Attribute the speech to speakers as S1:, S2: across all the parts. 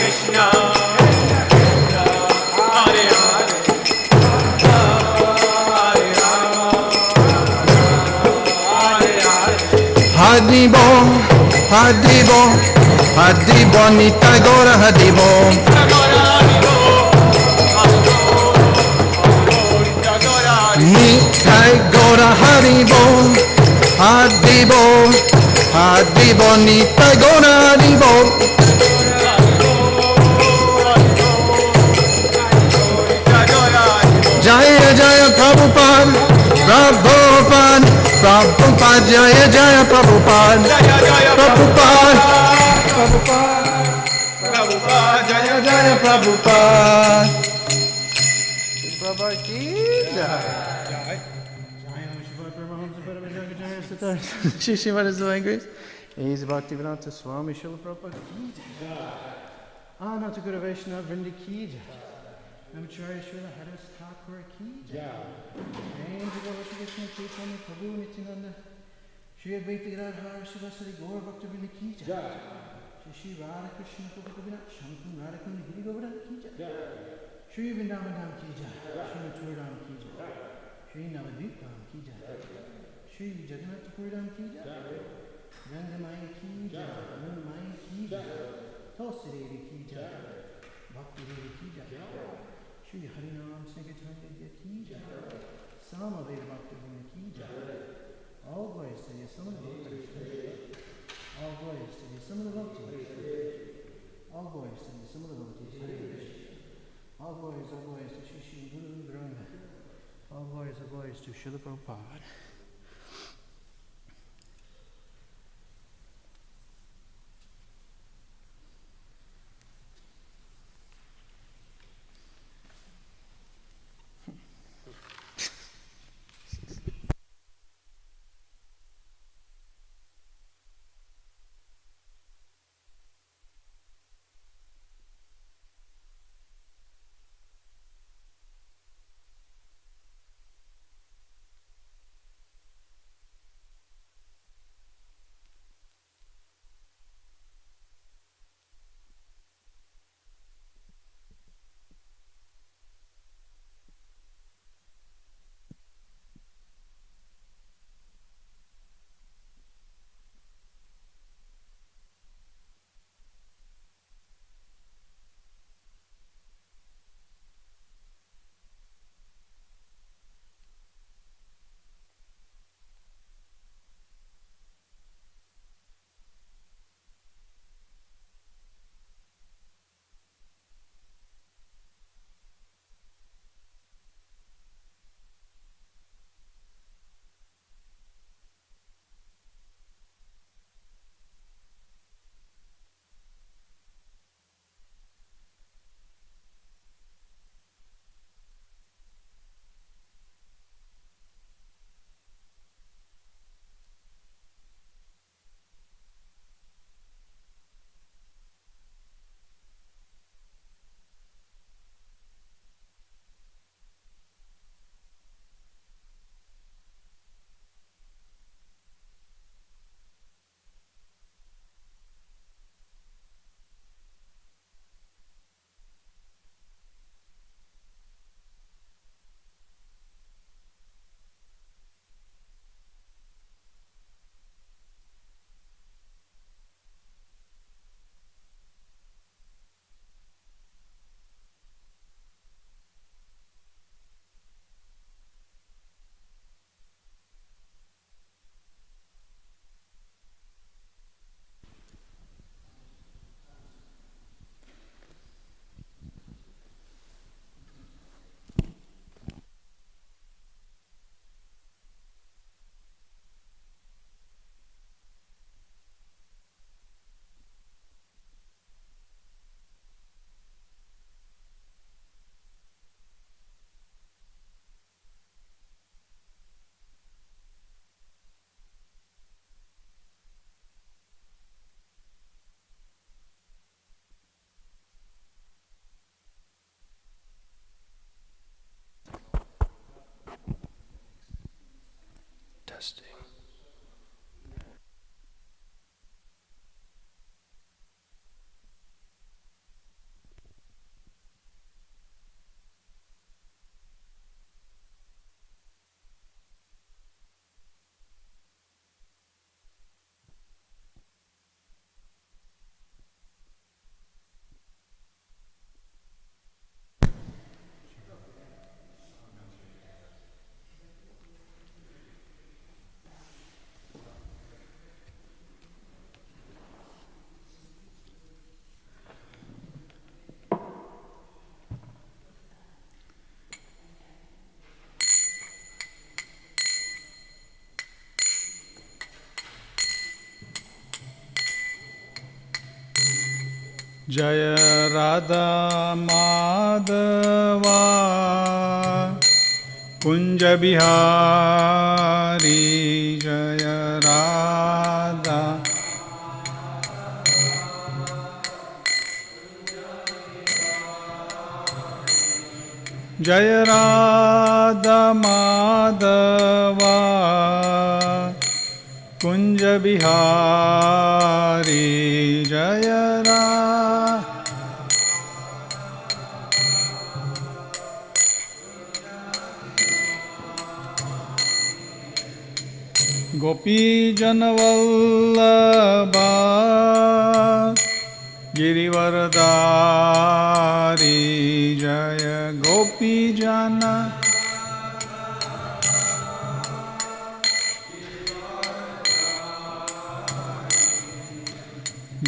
S1: Krishna, Hare Hare, Hare Rama, Hare Hare.
S2: Haribo, Haribo, Haribo, Nitai Gora Haribo. Nitai Gora Haribo, Haribo, Haribo, Nitai Gora Haribo. Jaya Jaya Prabhupada, Prabhupada, Prabhupada, Jaya Jaya Prabhupada, Prabhupada, Prabhupada, Jaya Jaya Prabhupada. Prabhupada ki jai. Shishimada's divine grace. He's Bhaktivedanta Swami Srila Prabhupada ki jai. Ananta Guru Vaishnava Vrinda ki jai. Namacharya Srila Hadas Thakur ki jai. Angela Krishna Caitanya Prabhu Nityananda. Shri Advaita Gadadhara Srivasadi Gaura Bhakta Vrinda ki jai. Shri Radha Krishna Prabhu Vinat Shankun Radha Kunda Giri Govardhan ki jai. Shri Vrindavan Dham ki jai. Shri Mathura Dham ki jai. Shri Navadvip Dham ki jai. Shri Jagannath Puri Dham ki jai. Rangamaya ki jai. Rangamaya ki jai. Tulsi Devi ki jai. Bhakti Devi ki jai. Shri Harinam Sankirtana ki jai. Samaveda Bhakti Vinda ki jai. All glories to the Son of the Lord. All glories to the Son of the Lord. All glories to the Son of the Lord. All glories to Shri Guru Granga. All glories to Srila Prabhupada. Jaya Radha Madhava Kunja Bihari Jaya Radha Jaya Radha Madhava Kunja Bihari Jaya Radha Gopi Janavallabha Girivaradari Jaya Gopi Jana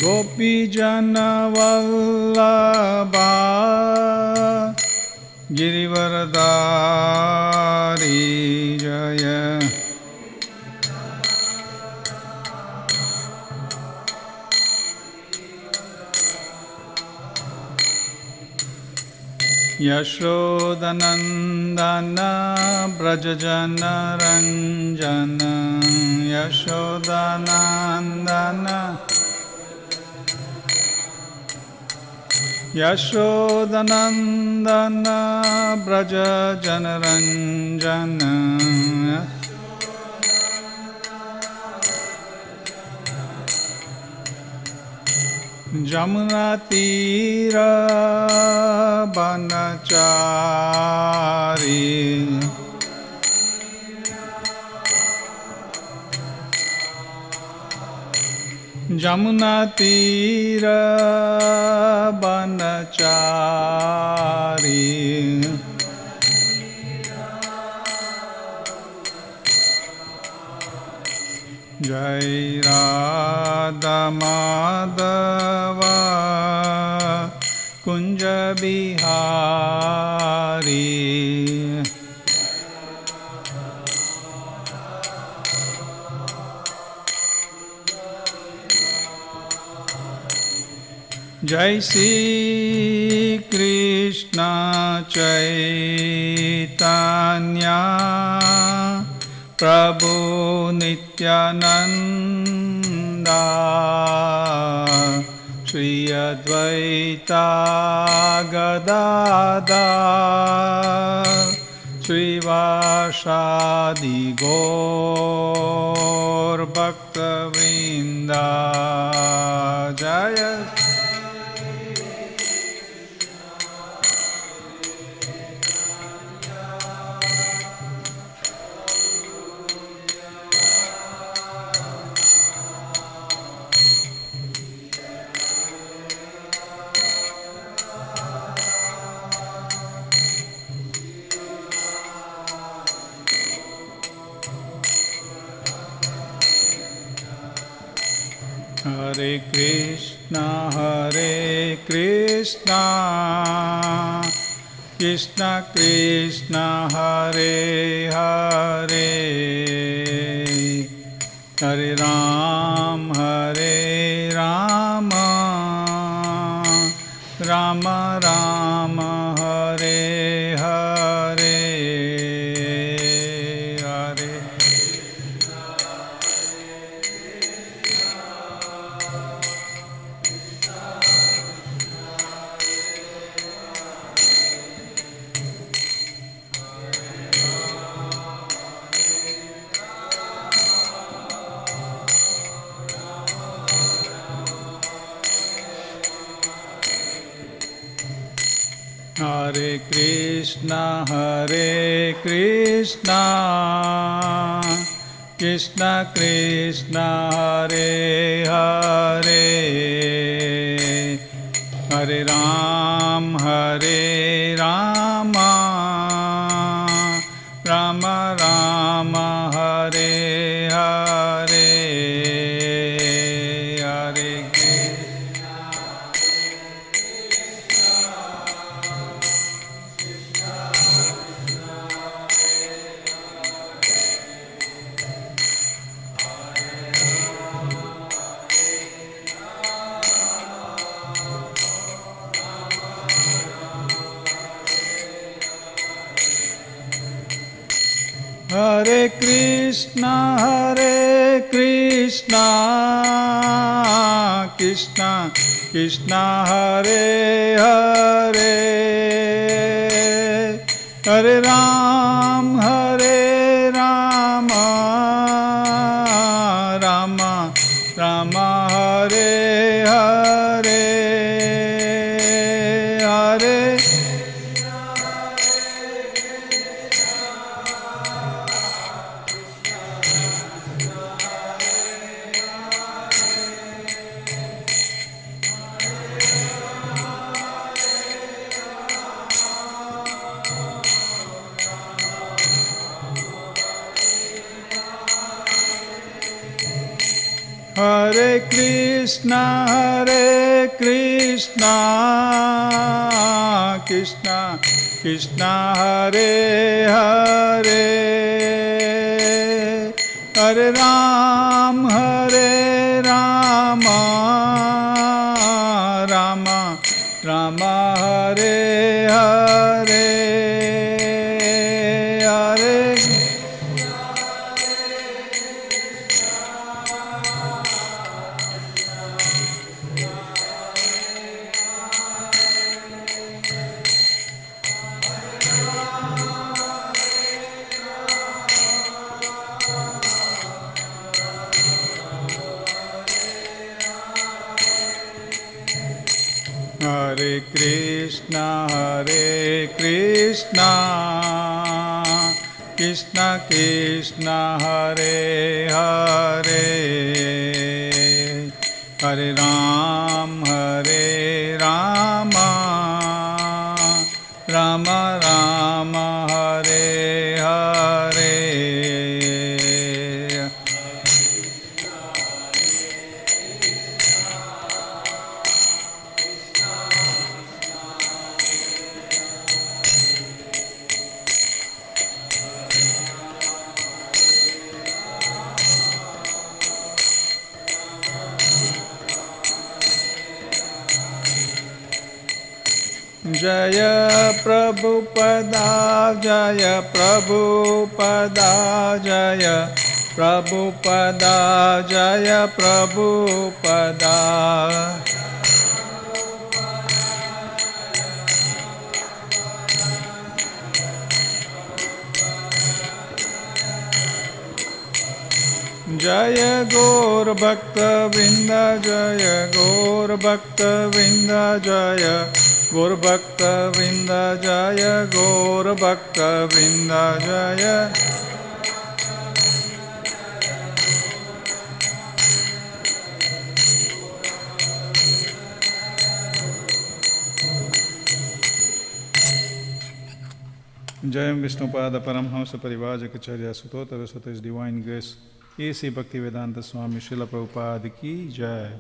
S2: Gopi Janavallabha Girivaradari Jaya Yashodanandana Brajajana Ranjana Yashodanandana Yashodanandana Brajajana Ranjana Jamuna Tira Banachari Jamuna Tira Banachari Jai Radha Madhava Kunja Bihari Jai Shri Krishna Caitanya Prabhu Nityananda Shri Advaita Gadadhar Shri Vashadi Gaur Bhakta Vrinda Jaya Hare Krishna Krishna Krishna Hare Hare Hare Ram Rama Rama Hare Hare Hare Hare Krishna Krishna Krishna Hare Hare Hare Ram Rama Rama Hare Hare Hare
S3: Hare Krishna, Krishna Krishna Hare Hare, Hare Ram, Rama Rama Hare Hare, Hare Hare Krishna, Krishna Krishna Hare Hare, Hare Ram, Rama Hare Hare, Hare Hare Krishna, Krishna Krishna Hare Hare, Hare Ram, Rama Rama Hare Hare. Jaya Prabhupada, Jaya Prabhupada, Jaya Prabhupada, Jaya Prabhupada. Jaya Gaur Bhakta Vrinda, Jaya Gaur Bhakta Vrinda, Jaya Gaur Bhakta Vrinda, Jaya Gaur Bhakta Vrinda, Jaya Jayam Vishnupada Paramhamsa Parivajakacarya Sutotara Sutta His Divine Grace A.C. Bhaktivedanta Swami Srila Prabhupada Ki Jai,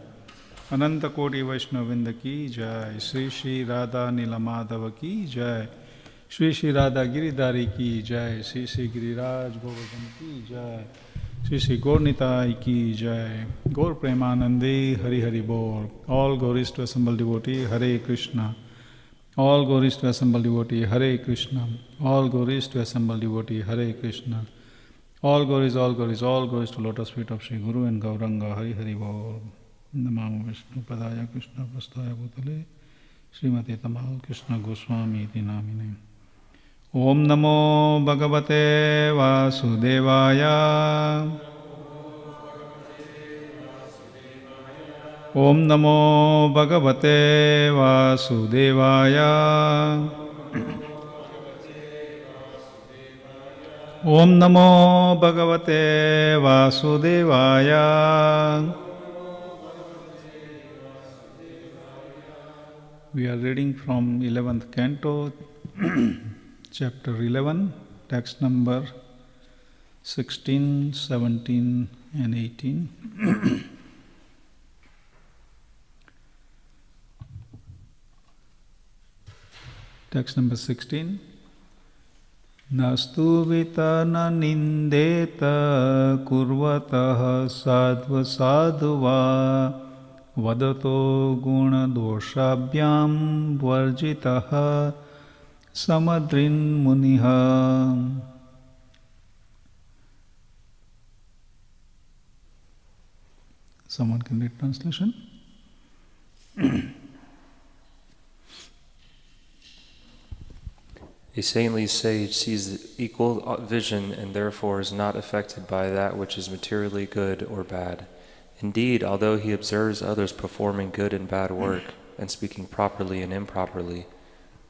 S3: Ananta Koti Vaishnavinda Ki Jai, Sri Sri Radha Nilamadhava Ki Jai, Sri Sri Radha Giridhari Ki Jai, Sri Sri Giriraj Govardhan Ki Jai, Sri Sri Gaurnitai Ki Jai, Gaur Premanande Hari Hari Bol. All glories to assembled devotee, Hare Krishna. All glories to assembled devotee, Hare Krishna. All glories to assembled devotee, Hare Krishna. All glories to lotus feet of Sri Guru and Gauranga, Hari Hari Bol. Namo Vishnu Padaya Krishna Prasthaya Bhutale Srimati Tamal Krishna Goswami iti namine. Om Namo Bhagavate Vasudevaya. Om Namo Bhagavate Vasudevaya. Om Namo Bhagavate Vasudevaya. We are reading from 11th canto, chapter 11, text number 16, 17 and 18. Text number 16. Nastu vitana nindeta kurvatah sadva sadhuva vadato guna doshabhyam varjitaha samadrin muniha. Someone can read translation?
S4: A saintly sage sees the equal vision and therefore is not affected by that which is materially good or bad. Indeed, although he observes others performing good and bad work and speaking properly and improperly,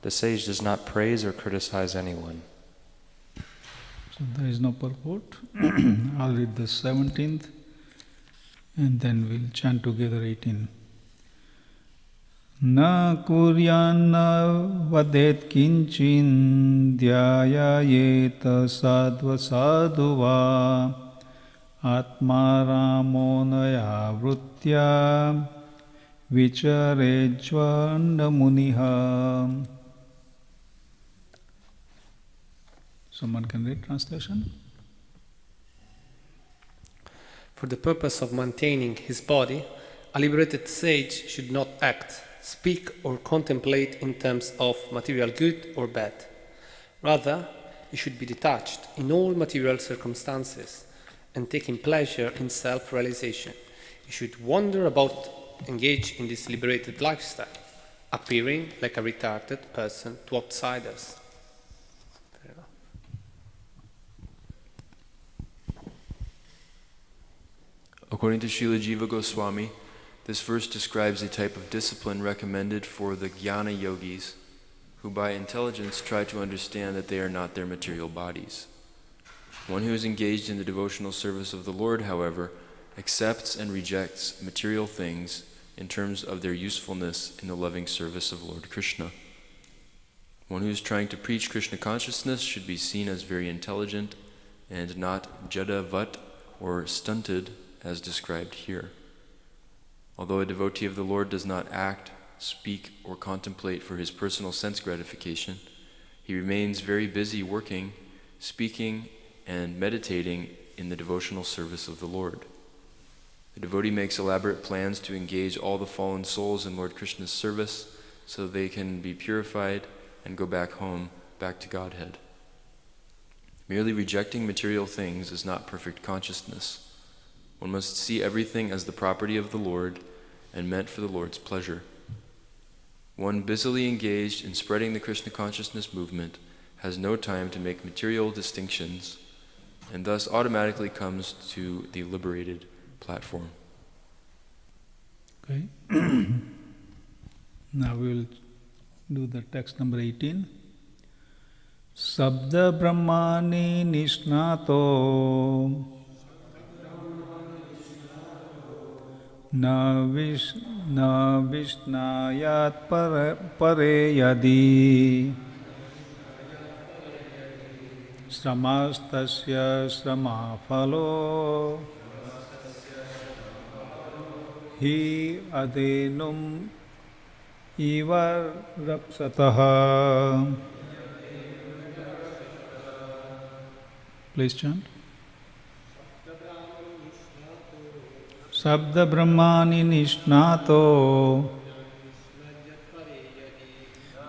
S4: the sage does not praise or criticize anyone.
S3: So there is no purport. I'll read the 17th and then we'll chant together 18. Na kuryanna vadet kinchin dhyayayeta sadva sadhuva atma ramonaya vrutya vicharejvanda muniha. Someone can read translation?
S5: For the purpose of maintaining his body, a liberated sage should not act, speak or contemplate in terms of material good or bad. Rather, he should be detached in all material circumstances and taking pleasure in self-realization. He should wander about, engage in this liberated lifestyle, appearing like a retarded person to outsiders.
S6: According to Srila Jiva Goswami, this verse describes a type of discipline recommended for the jnana yogis who by intelligence try to understand that they are not their material bodies. One who is engaged in the devotional service of the Lord, however, accepts and rejects material things in terms of their usefulness in the loving service of Lord Krishna. One who is trying to preach Krishna consciousness should be seen as very intelligent and not jadavat or stunted as described here. Although a devotee of the Lord does not act, speak, or contemplate for his personal sense gratification, he remains very busy working, speaking, and meditating in the devotional service of the Lord. The devotee makes elaborate plans to engage all the fallen souls in Lord Krishna's service so they can be purified and go back home, back to Godhead. Merely rejecting material things is not perfect consciousness. One must see everything as the property of the Lord and meant for the Lord's pleasure. One busily engaged in spreading the Krishna consciousness movement has no time to make material distinctions and thus automatically comes to the liberated platform.
S3: Okay. Now we will do the text number 18. Sabda Brahmani Nishnato Na Vishnayat Pare Yadi Samastasya Samafalo Hi Adenum Iva Raksataha. Please chant. Sabda Brahmani Nishnato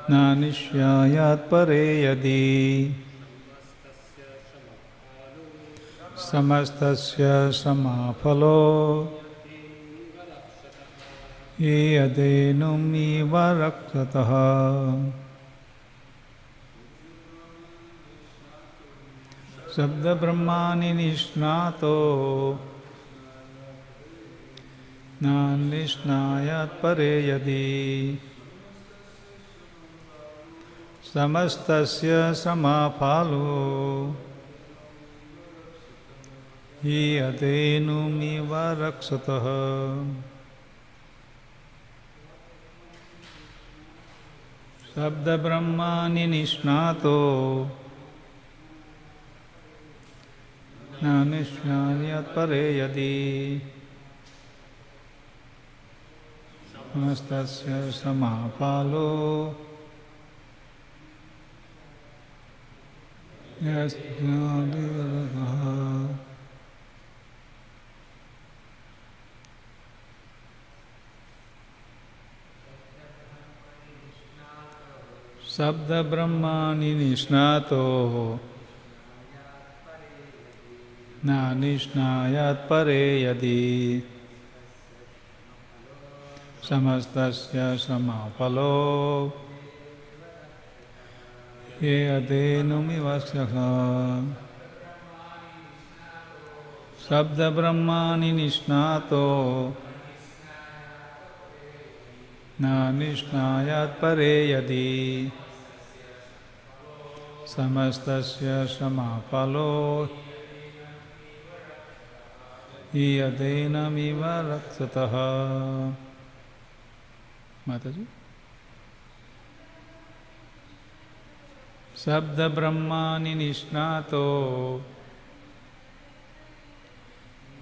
S3: Na Nishyayat Pare Yadi Samastasya Samafalo Yadenum Iva Raksataha. Sabda Brahmani Nishnato Na Nishnayat Pare Yadi Samastasya Samafalo Yadenum Iva Raksataha. Sabda Brahmani Nishnato Na Nishnayat Pare Yadi Samastasya Samapalo Yasnadivaraha. Sabda Brahmani Nishnato Na Nishnayat Pare Yadi samastasya samapalo ye adenumivasya sabda brahmani nishnato na nishnayat pare yadi samastasya samapalo yadenamiva raksataha. Mataji. Sabda brahmani nishnato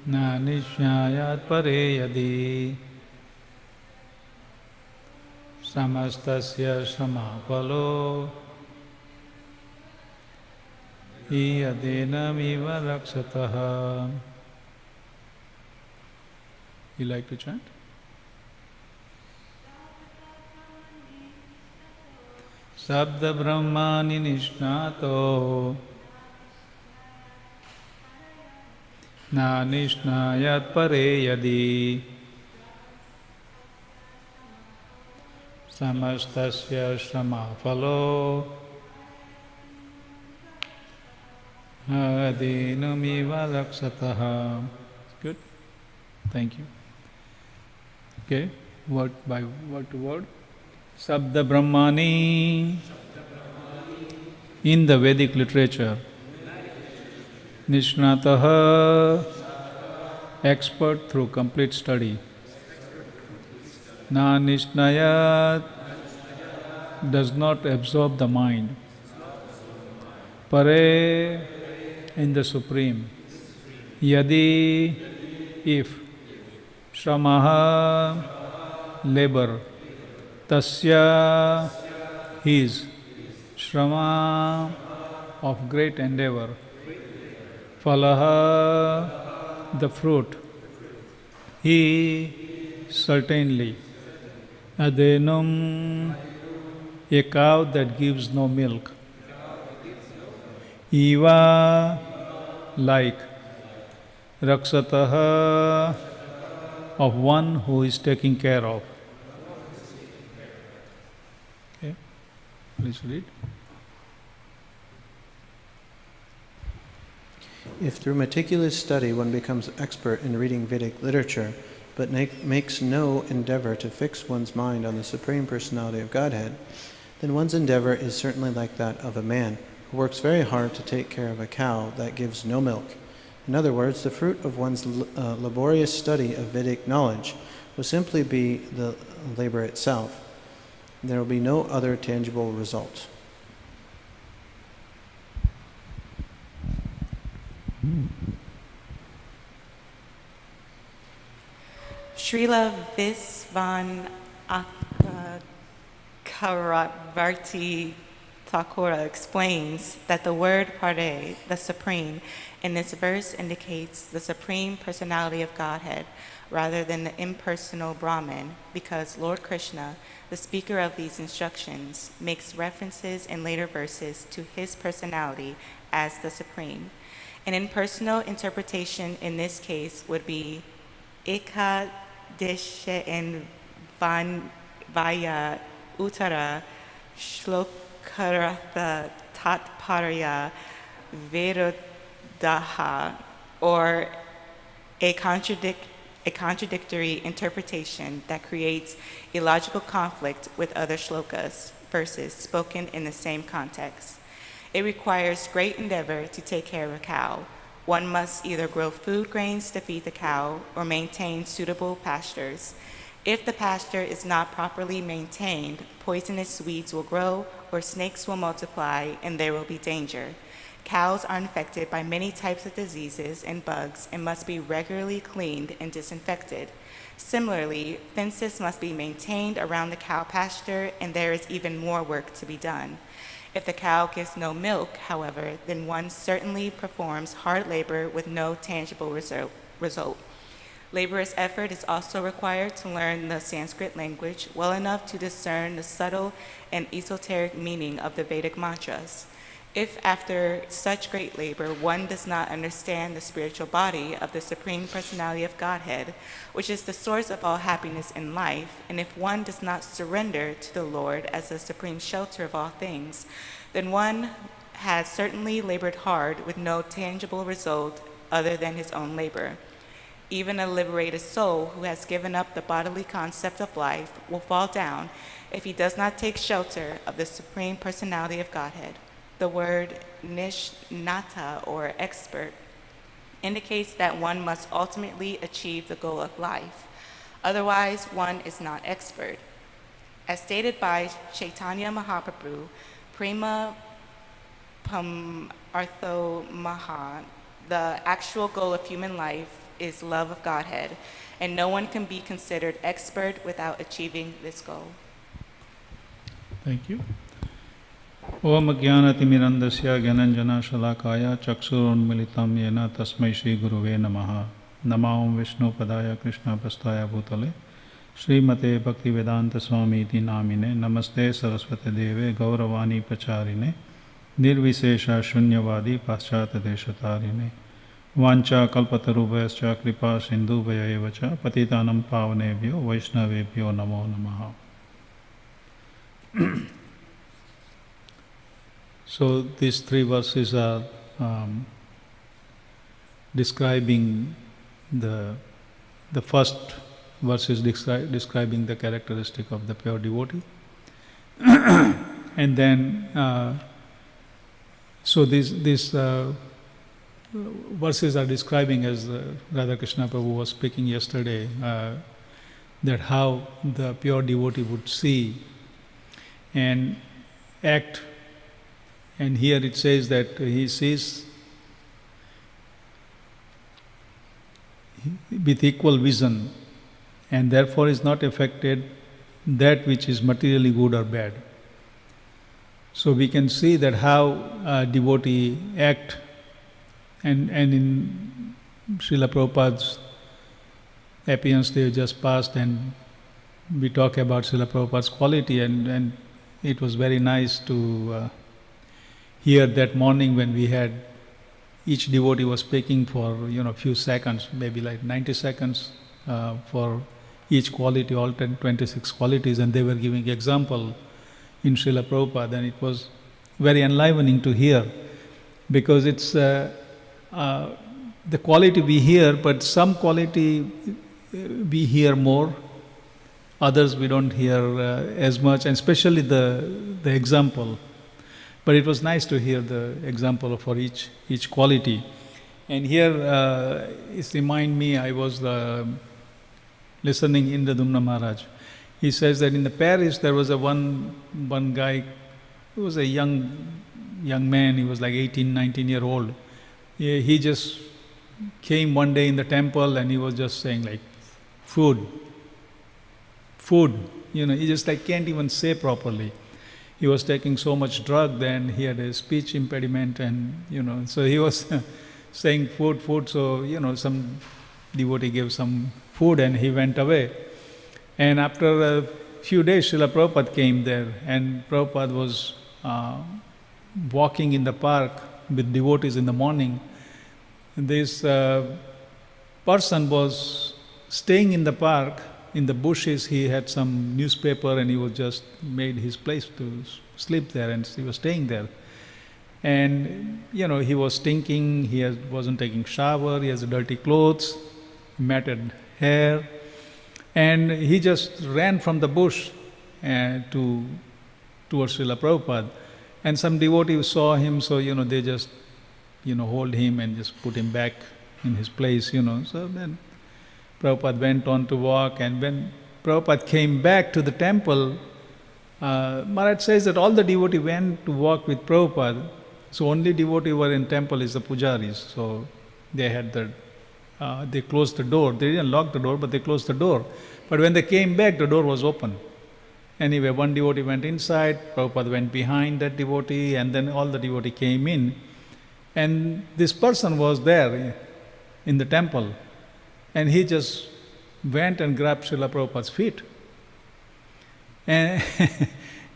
S3: na nishnayat pare yadi samastasya samapalo yadenamiva raksataha. You like to chant? Sabda brahmani nishnato na nishnayat pare yadi samastasya samafalo adinamiva raksataha. Good. Thank you. Okay, word by word to word. Sabda Brahmani. In the Vedic literature, Nishnataha, expert through complete study. Na Nishnayat, does not absorb the mind. Pare, in the Supreme. Yadi, if. Shramaha, labor. Tasya, his. Shrama, of great endeavor. Falaha, the fruit. He, certainly. Adenum, a cow that gives no milk. Eva, like. Raksataha, of one who is taking care of. Okay, please read.
S2: If through meticulous study one becomes expert in reading Vedic literature, but makes no endeavor to fix one's mind on the Supreme Personality of Godhead, then one's endeavor is certainly like that of a man who works very hard to take care of a cow that gives no milk. In other words, the fruit of one's laborious study of Vedic knowledge will simply be the labor itself. There will be no other tangible result.
S7: Srila Visvan Chakravarti Thakura explains that the word Pare, the Supreme, in this verse indicates the Supreme Personality of Godhead rather than the impersonal Brahman, because Lord Krishna, the speaker of these instructions, makes references in later verses to his personality as the Supreme. An impersonal interpretation in this case would be Eka Disha in Vaya Uttara Shlokaratha Tatparya Verodaha, or a contradictory interpretation that creates illogical conflict with other shlokas, verses spoken in the same context. It requires great endeavor to take care of a cow. One must either grow food grains to feed the cow or maintain suitable pastures. If the pasture is not properly maintained, poisonous weeds will grow or snakes will multiply and there will be danger. Cows are infected by many types of diseases and bugs and must be regularly cleaned and disinfected. Similarly, fences must be maintained around the cow pasture, and there is even more work to be done. If the cow gives no milk, however, then one certainly performs hard labor with no tangible result. Laborious effort is also required to learn the Sanskrit language well enough to discern the subtle and esoteric meaning of the Vedic mantras. If after such great labor one does not understand the spiritual body of the Supreme Personality of Godhead, which is the source of all happiness in life, and if one does not surrender to the Lord as the supreme shelter of all things, then one has certainly labored hard with no tangible result other than his own labor. Even a liberated soul who has given up the bodily concept of life will fall down if he does not take shelter of the Supreme Personality of Godhead. The word nishnata, or expert, indicates that one must ultimately achieve the goal of life. Otherwise, one is not expert. As stated by Chaitanya Mahaprabhu, Prema Artho Maha, the actual goal of human life is love of Godhead, and no one can be considered expert without achieving this goal.
S3: Thank you. Om Jnanatimirandasya Gyananjana Shalakaya Chaksurunmilitam Yena Tasmai Shri Guruve Namaha. Nama Om Vishnu Padaya Krishna Pastaya Bhutale Srimate Bhaktivedanta Swami Iti Namine Namaste Saraswate Deve Gauravani Pacharine Nirvisesha Shunyavadi Paschata Deshatarine Vancha Kalpatarubhayascha Kripa Sindhubhaya Evacha Patitanam Pavanebhyo Vaishnavebhyo Namo Namaha. So these three verses are describing the first verse is describing the characteristic of the pure devotee, and then so these verses are describing, as Radhakrishna Prabhu was speaking yesterday, that how the pure devotee would see and act. And here it says that he sees with equal vision, and therefore is not affected that which is materially good or bad. So we can see that how a devotee act, and in Srila Prabhupada's appearance day just passed, and we talk about Srila Prabhupada's quality, and it was very nice to hear that morning when we had each devotee was speaking for a few seconds, maybe like 90 seconds for each quality, all 26 qualities, and they were giving example in Srila Prabhupada, and it was very enlivening to hear, because it's the quality we hear, but some quality we hear more, others we don't hear as much, and especially the example. But it was nice to hear the example for each quality. And here it reminds me, I was listening Indradumna Maharaj. He says that in the Paris there was one guy who was a young man, he was like 18, 19 year old. He just came one day in the temple and he was just saying like, food. He just like can't even say properly. He was taking so much drug, then he had a speech impediment, and so he was saying food. So some devotee gave some food and he went away. And after a few days, Srila Prabhupada came there, and Prabhupada was walking in the park with devotees in the morning. This person was staying in the park. In the bushes, he had some newspaper and he was just made his place to sleep there, and he was staying there. And he was stinking, wasn't taking shower, he has dirty clothes, matted hair, and he just ran from the bush towards Srila Prabhupada. And some devotees saw him, so they just hold him and just put him back in his place. So then Prabhupada went on to walk, and when Prabhupada came back to the temple, Maharaj says that all the devotees went to walk with Prabhupada, so only devotee were in temple is the pujaris. So they had they closed the door. They didn't lock the door, but they closed the door. But when they came back, the door was open. Anyway, one devotee went inside, Prabhupada went behind that devotee, and then all the devotees came in. And this person was there in the temple. And he just went and grabbed Srila Prabhupada's feet. And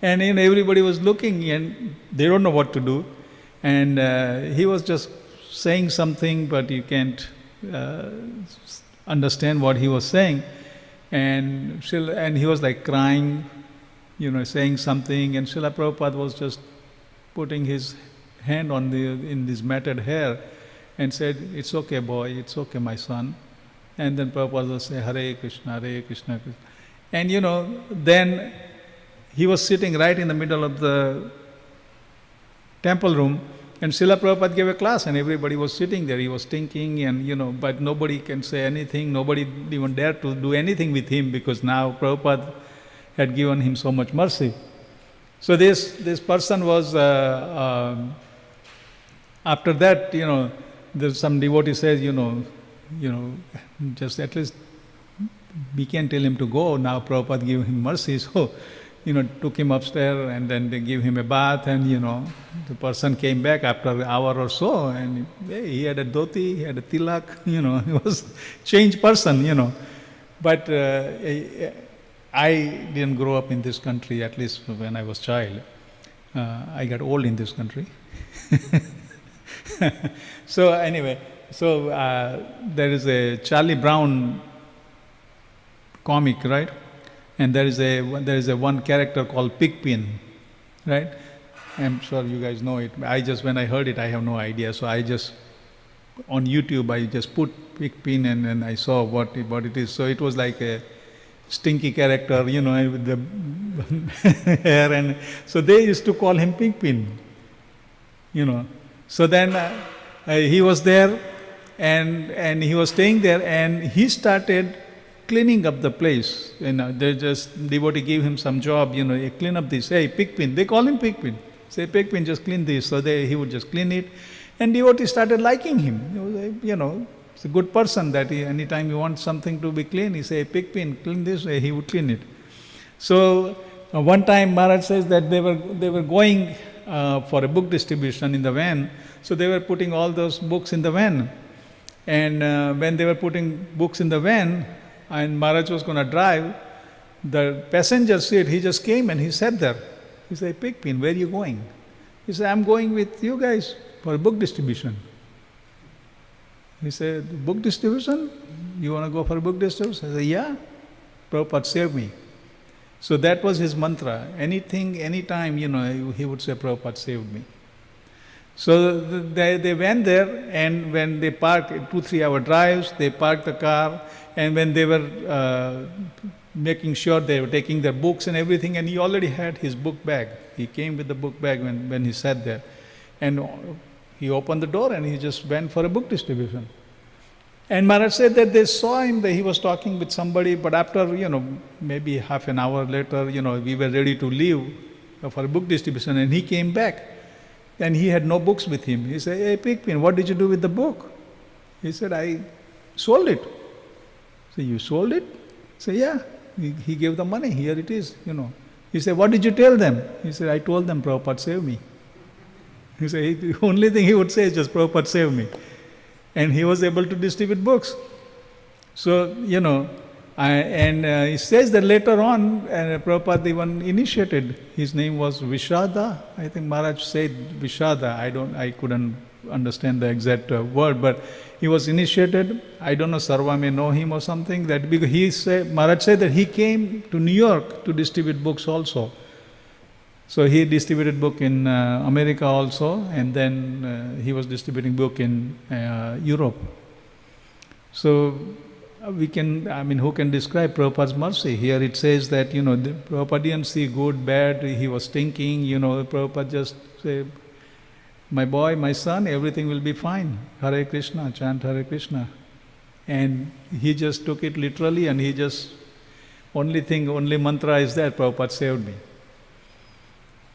S3: everybody was looking, and they don't know what to do. And he was just saying something, but you can't understand what he was saying. And he was like crying, saying something, and Srila Prabhupada was just putting his hand in his matted hair and said, "It's okay, boy, it's okay, my son." And then Prabhupada would say, "Hare Krishna, Hare Krishna, Krishna." And then he was sitting right in the middle of the temple room, and Srila Prabhupada gave a class, and everybody was sitting there. He was thinking, and but nobody can say anything. Nobody even dared to do anything with him, because now Prabhupada had given him so much mercy. So this person was, after that, there's some devotee says, just at least we can tell him to go. Now Prabhupada gave him mercy, so took him upstairs, and then they gave him a bath, and the person came back after an hour or so, and he had a dhoti, he had a tilak, he was changed person, But I didn't grow up in this country, at least when I was child. I got old in this country. So anyway, there is a Charlie Brown comic, right? And there is a one character called Pigpin, right? I'm sure you guys know it. When I heard it, I have no idea. So on YouTube, I just put Pigpin, and I saw what it is. So it was like a stinky character, with the hair, and so they used to call him Pigpin, So then he was there, and he was staying there, and he started cleaning up the place. Devotee gave him some job, clean up this. Hey, Pigpin. They call him Pigpin. Say, Pigpin, just clean this. So he would just clean it. And devotee started liking him. It's a good person that anytime you want something to be clean, he say, Pigpin, clean this way, he would clean it. So one time Maharaj says that they were going for a book distribution in the van. So they were putting all those books in the van. And when they were putting books in the van, and Maharaj was going to drive, the passenger seat, he just came and he sat there. He said, Pigpin, where are you going? He said, I'm going with you guys for a book distribution. He said, book distribution? You want to go for a book distribution? I said, yeah. Prabhupada saved me. So that was his mantra. Anything, anytime, he would say, Prabhupada saved me. So they went there, and when they parked, 2-3 hour drives, they parked the car, and when they were making sure they were taking their books and everything, and he already had his book bag. He came with the book bag when he sat there. And he opened the door and he just went for a book distribution. And Maharaj said that they saw him, that he was talking with somebody, but after, maybe half an hour later, we were ready to leave for a book distribution, and he came back. And he had no books with him. He said, hey, Pigpin, what did you do with the book? He said, I sold it. So you sold it? I said, yeah. He gave the money, here it is, He said, what did you tell them? He said, I told them, Prabhupada saved me. He said, the only thing he would say is just, Prabhupada saved me. And he was able to distribute books. So, he says that later on, Prabhupada even initiated. His name was Vishada. I think Maharaj said Vishada. I couldn't understand the exact word, but he was initiated. I don't know, Sarva may know him or something. That because Maharaj said that he came to New York to distribute books also. So he distributed book in America also, and then he was distributing book in Europe. So who can describe Prabhupada's mercy? Here it says that, Prabhupada didn't see good, bad, he was thinking, Prabhupada just said, my boy, my son, everything will be fine. Hare Krishna, chant Hare Krishna. And he just took it literally, and only mantra is that Prabhupada saved me.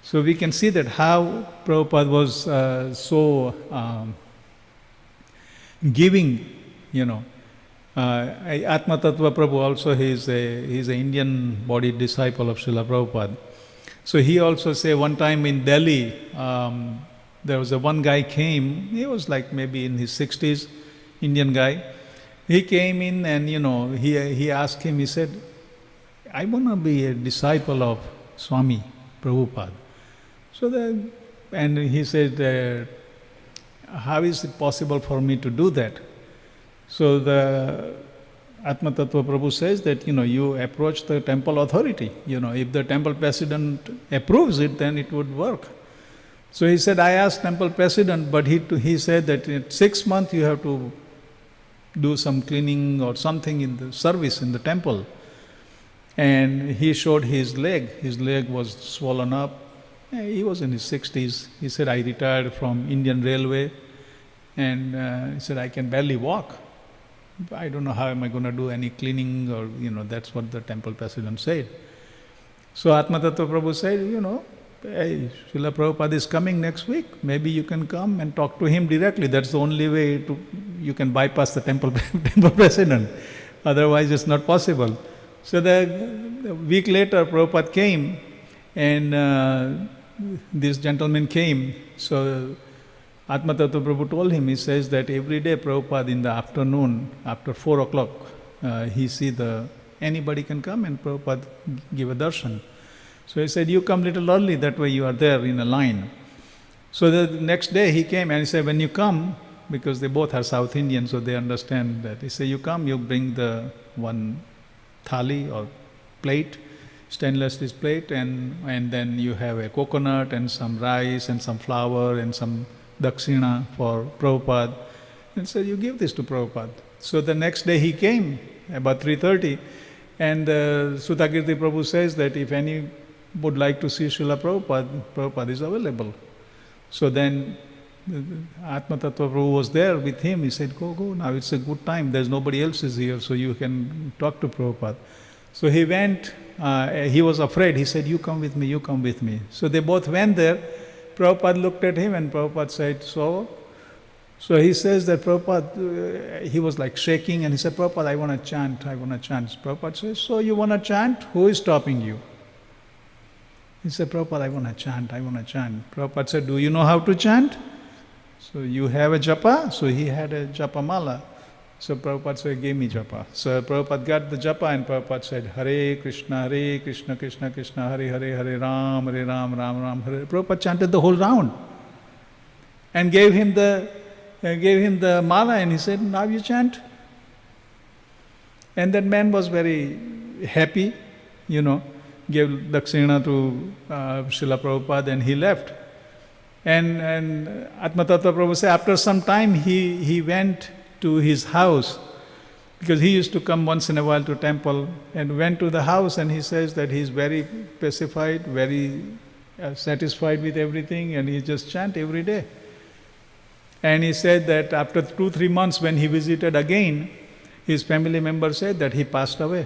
S3: So we can see that how Prabhupada was so giving, Atma Tattva Prabhu also, he's an Indian bodied disciple of Srila Prabhupada. So he also say one time in Delhi, there was one guy came, he was like maybe in his 60s, Indian guy. He came in and, he asked him, he said, I want to be a disciple of Swami Prabhupada. And he said, how is it possible for me to do that? So the Atma Tattva Prabhu says that, you approach the temple authority. If the temple president approves it, then it would work. So he said, I asked temple president, but he said that in 6 months you have to do some cleaning or something in the service in the temple. And he showed his leg. His leg was swollen up. He was in his 60s. He said, I retired from Indian Railway. And he said, I can barely walk. I don't know how am I going to do any cleaning or, that's what the temple president said. So Atma Tattva Prabhu said, hey, Srila Prabhupada is coming next week. Maybe you can come and talk to him directly. That's the only way you can bypass the temple president. Otherwise, it's not possible. So the week later, Prabhupada came, and this gentleman came. So Atma Tattva Prabhu told him, he says that every day Prabhupada in the afternoon, after 4 o'clock, he see anybody can come and Prabhupada give a darshan. So he said, you come little early, that way you are there in a line. So the next day he came and he said, when you come, because they both are South Indian, so they understand that. He said, you come, you bring the one thali or plate, stainless steel plate, and then you have a coconut and some rice and some flour and some dakshina for Prabhupada. And so you give this to Prabhupada. So the next day he came about 3:30, and Sutagirti Prabhu says that if any would like to see Srila Prabhupada, Prabhupada is available. So then Atma Tattva Prabhu was there with him. He said, go, now it's a good time. There's nobody else is here, so you can talk to Prabhupada. So he went, he was afraid. He said, you come with me, you come with me. So they both went there. Prabhupada looked at him and Prabhupada said, so he says that Prabhupada, he was like shaking and he said, Prabhupada, I want to chant, I want to chant. Prabhupada says, so you want to chant? Who is stopping you? He said, Prabhupada, I want to chant, I want to chant. Prabhupada said, do you know how to chant? So you have a japa? So he had a japa mala. So Prabhupada said, give me japa. So Prabhupada got the japa and Prabhupada said, Hare Krishna, Krishna Krishna, Hare Hare, Hare Ram, Ram Ram, Hare. Prabhupada chanted the whole round and gave him the mala and he said, now you chant. And that man was very happy, gave dakshina to Srila Prabhupada and he left. And Atma Tattva Prabhu said after some time he went to his house, because he used to come once in a while to temple, and went to the house and he says that he's very pacified, very satisfied with everything, and he just chant every day. And he said that after 2-3 months when he visited again, his family member said that he passed away.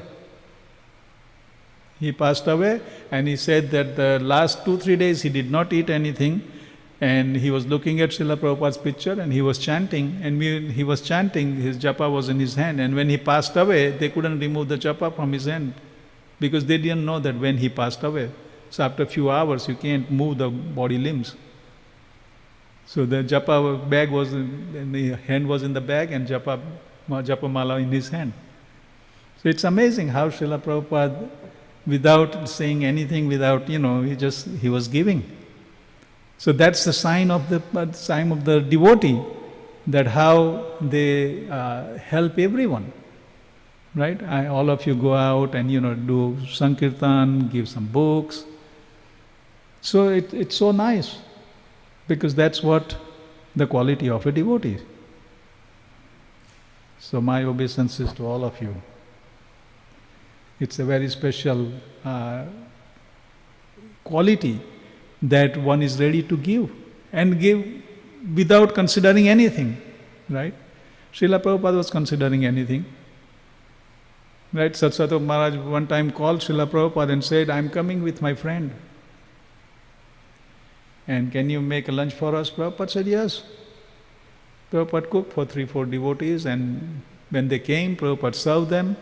S3: He passed away, and he said that the last 2-3 days he did not eat anything, and he was looking at Srila Prabhupada's picture and he was chanting, and when he was chanting, his japa was in his hand, and when he passed away, they couldn't remove the japa from his hand because they didn't know that when he passed away. So after a few hours, you can't move the body limbs. So the japa bag was, the hand was in the bag and japa mala in his hand. So it's amazing how Srila Prabhupada, without saying anything, he was giving. So that's the sign of the devotee, that how they help everyone, right? All of you go out and do sankirtan, give some books. So it's so nice, because that's what the quality of a devotee is. So my obeisances to all of you. It's a very special quality that one is ready to give, and give without considering anything, right? Srila Prabhupada was considering anything, right? Satsvata Maharaj one time called Srila Prabhupada and said, I'm coming with my friend, and can you make a lunch for us? Prabhupada said, yes. Prabhupada cooked for 3-4 devotees, and when they came, Prabhupada served them,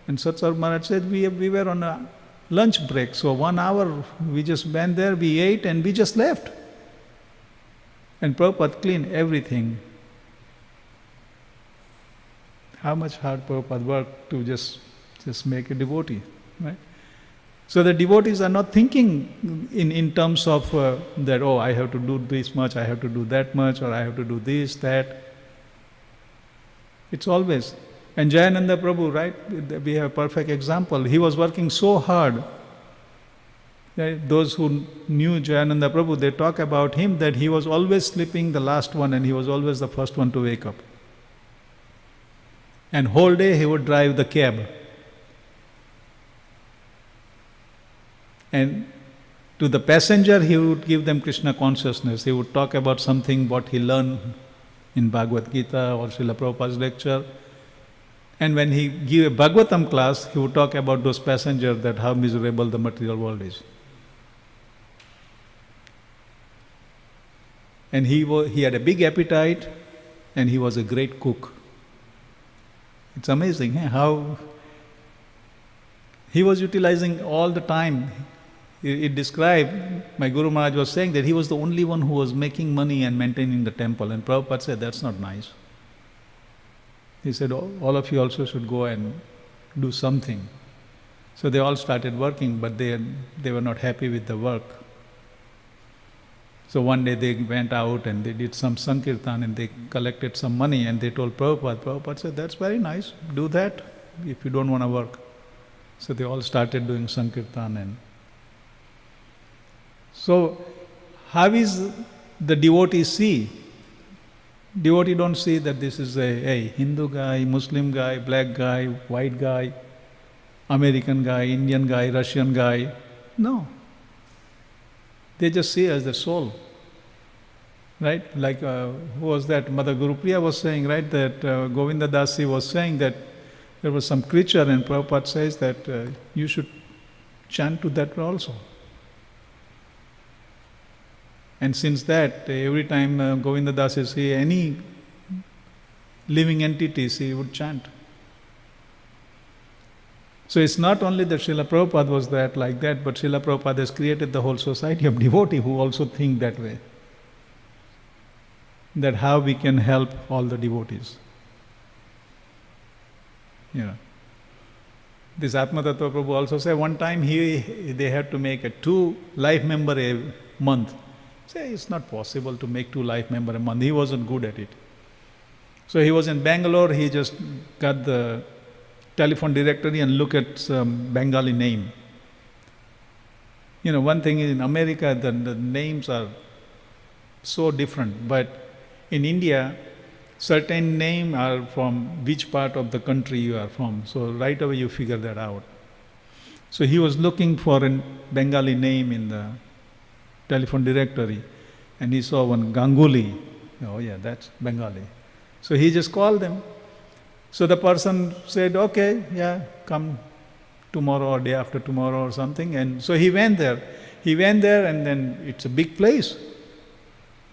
S3: and Satsvata Maharaj said, we were on a lunch break, so 1 hour we just went there, we ate and we just left. And Prabhupada cleaned everything. How much hard Prabhupada worked to just make a devotee, right? So the devotees are not thinking in terms of that, oh, I have to do this much, I have to do that much, or I have to do this, that. It's always. And Jayananda Prabhu, right, we have a perfect example. He was working so hard. Right? Those who knew Jayananda Prabhu, they talk about him that he was always sleeping the last one and he was always the first one to wake up. And whole day he would drive the cab. And to the passenger, he would give them Krishna consciousness. He would talk about something what he learned in Bhagavad Gita or Srila Prabhupada's lecture. And when he gave a Bhagavatam class, he would talk about those passengers, that how miserable the material world is. And he had a big appetite, and he was a great cook. It's amazing how he was utilizing all the time. It described, my Guru Maharaj was saying that he was the only one who was making money and maintaining the temple. And Prabhupada said, that's not nice. He said, all of you also should go and do something. So they all started working, but they were not happy with the work. So one day they went out and they did some Sankirtan and they collected some money and they told Prabhupada. Prabhupada said, that's very nice, do that if you don't want to work. So they all started doing Sankirtan. And so how is the devotee see? Devotee don't see that this is a Hindu guy, Muslim guy, black guy, white guy, American guy, Indian guy, Russian guy. No. They just see as the soul. Right? Like, who was that? Mother Gurupriya was saying, right, that Govinda Dasi was saying that there was some creature, and Prabhupada says that you should chant to that also. And since that, every time Govinda Dasi see any living entities, he would chant. So it's not only that Srila Prabhupada was like that, but Srila Prabhupada has created the whole society of devotees who also think that way. That how we can help all the devotees. This Atma Tattva Prabhu also said one time they had to make 2 life member a month. Say it's not possible to make 2 life member a month. He wasn't good at it. So he was in Bangalore, he just got the telephone directory and look at some Bengali name. One thing is in America, the names are so different, but in India, certain names are from which part of the country you are from. So right away you figure that out. So he was looking for a Bengali name in the telephone directory, and he saw one Ganguly. Oh yeah, that's Bengali. So he just called them. So the person said, okay, yeah, come tomorrow or day after tomorrow or something. And so he went there. And then it's a big place.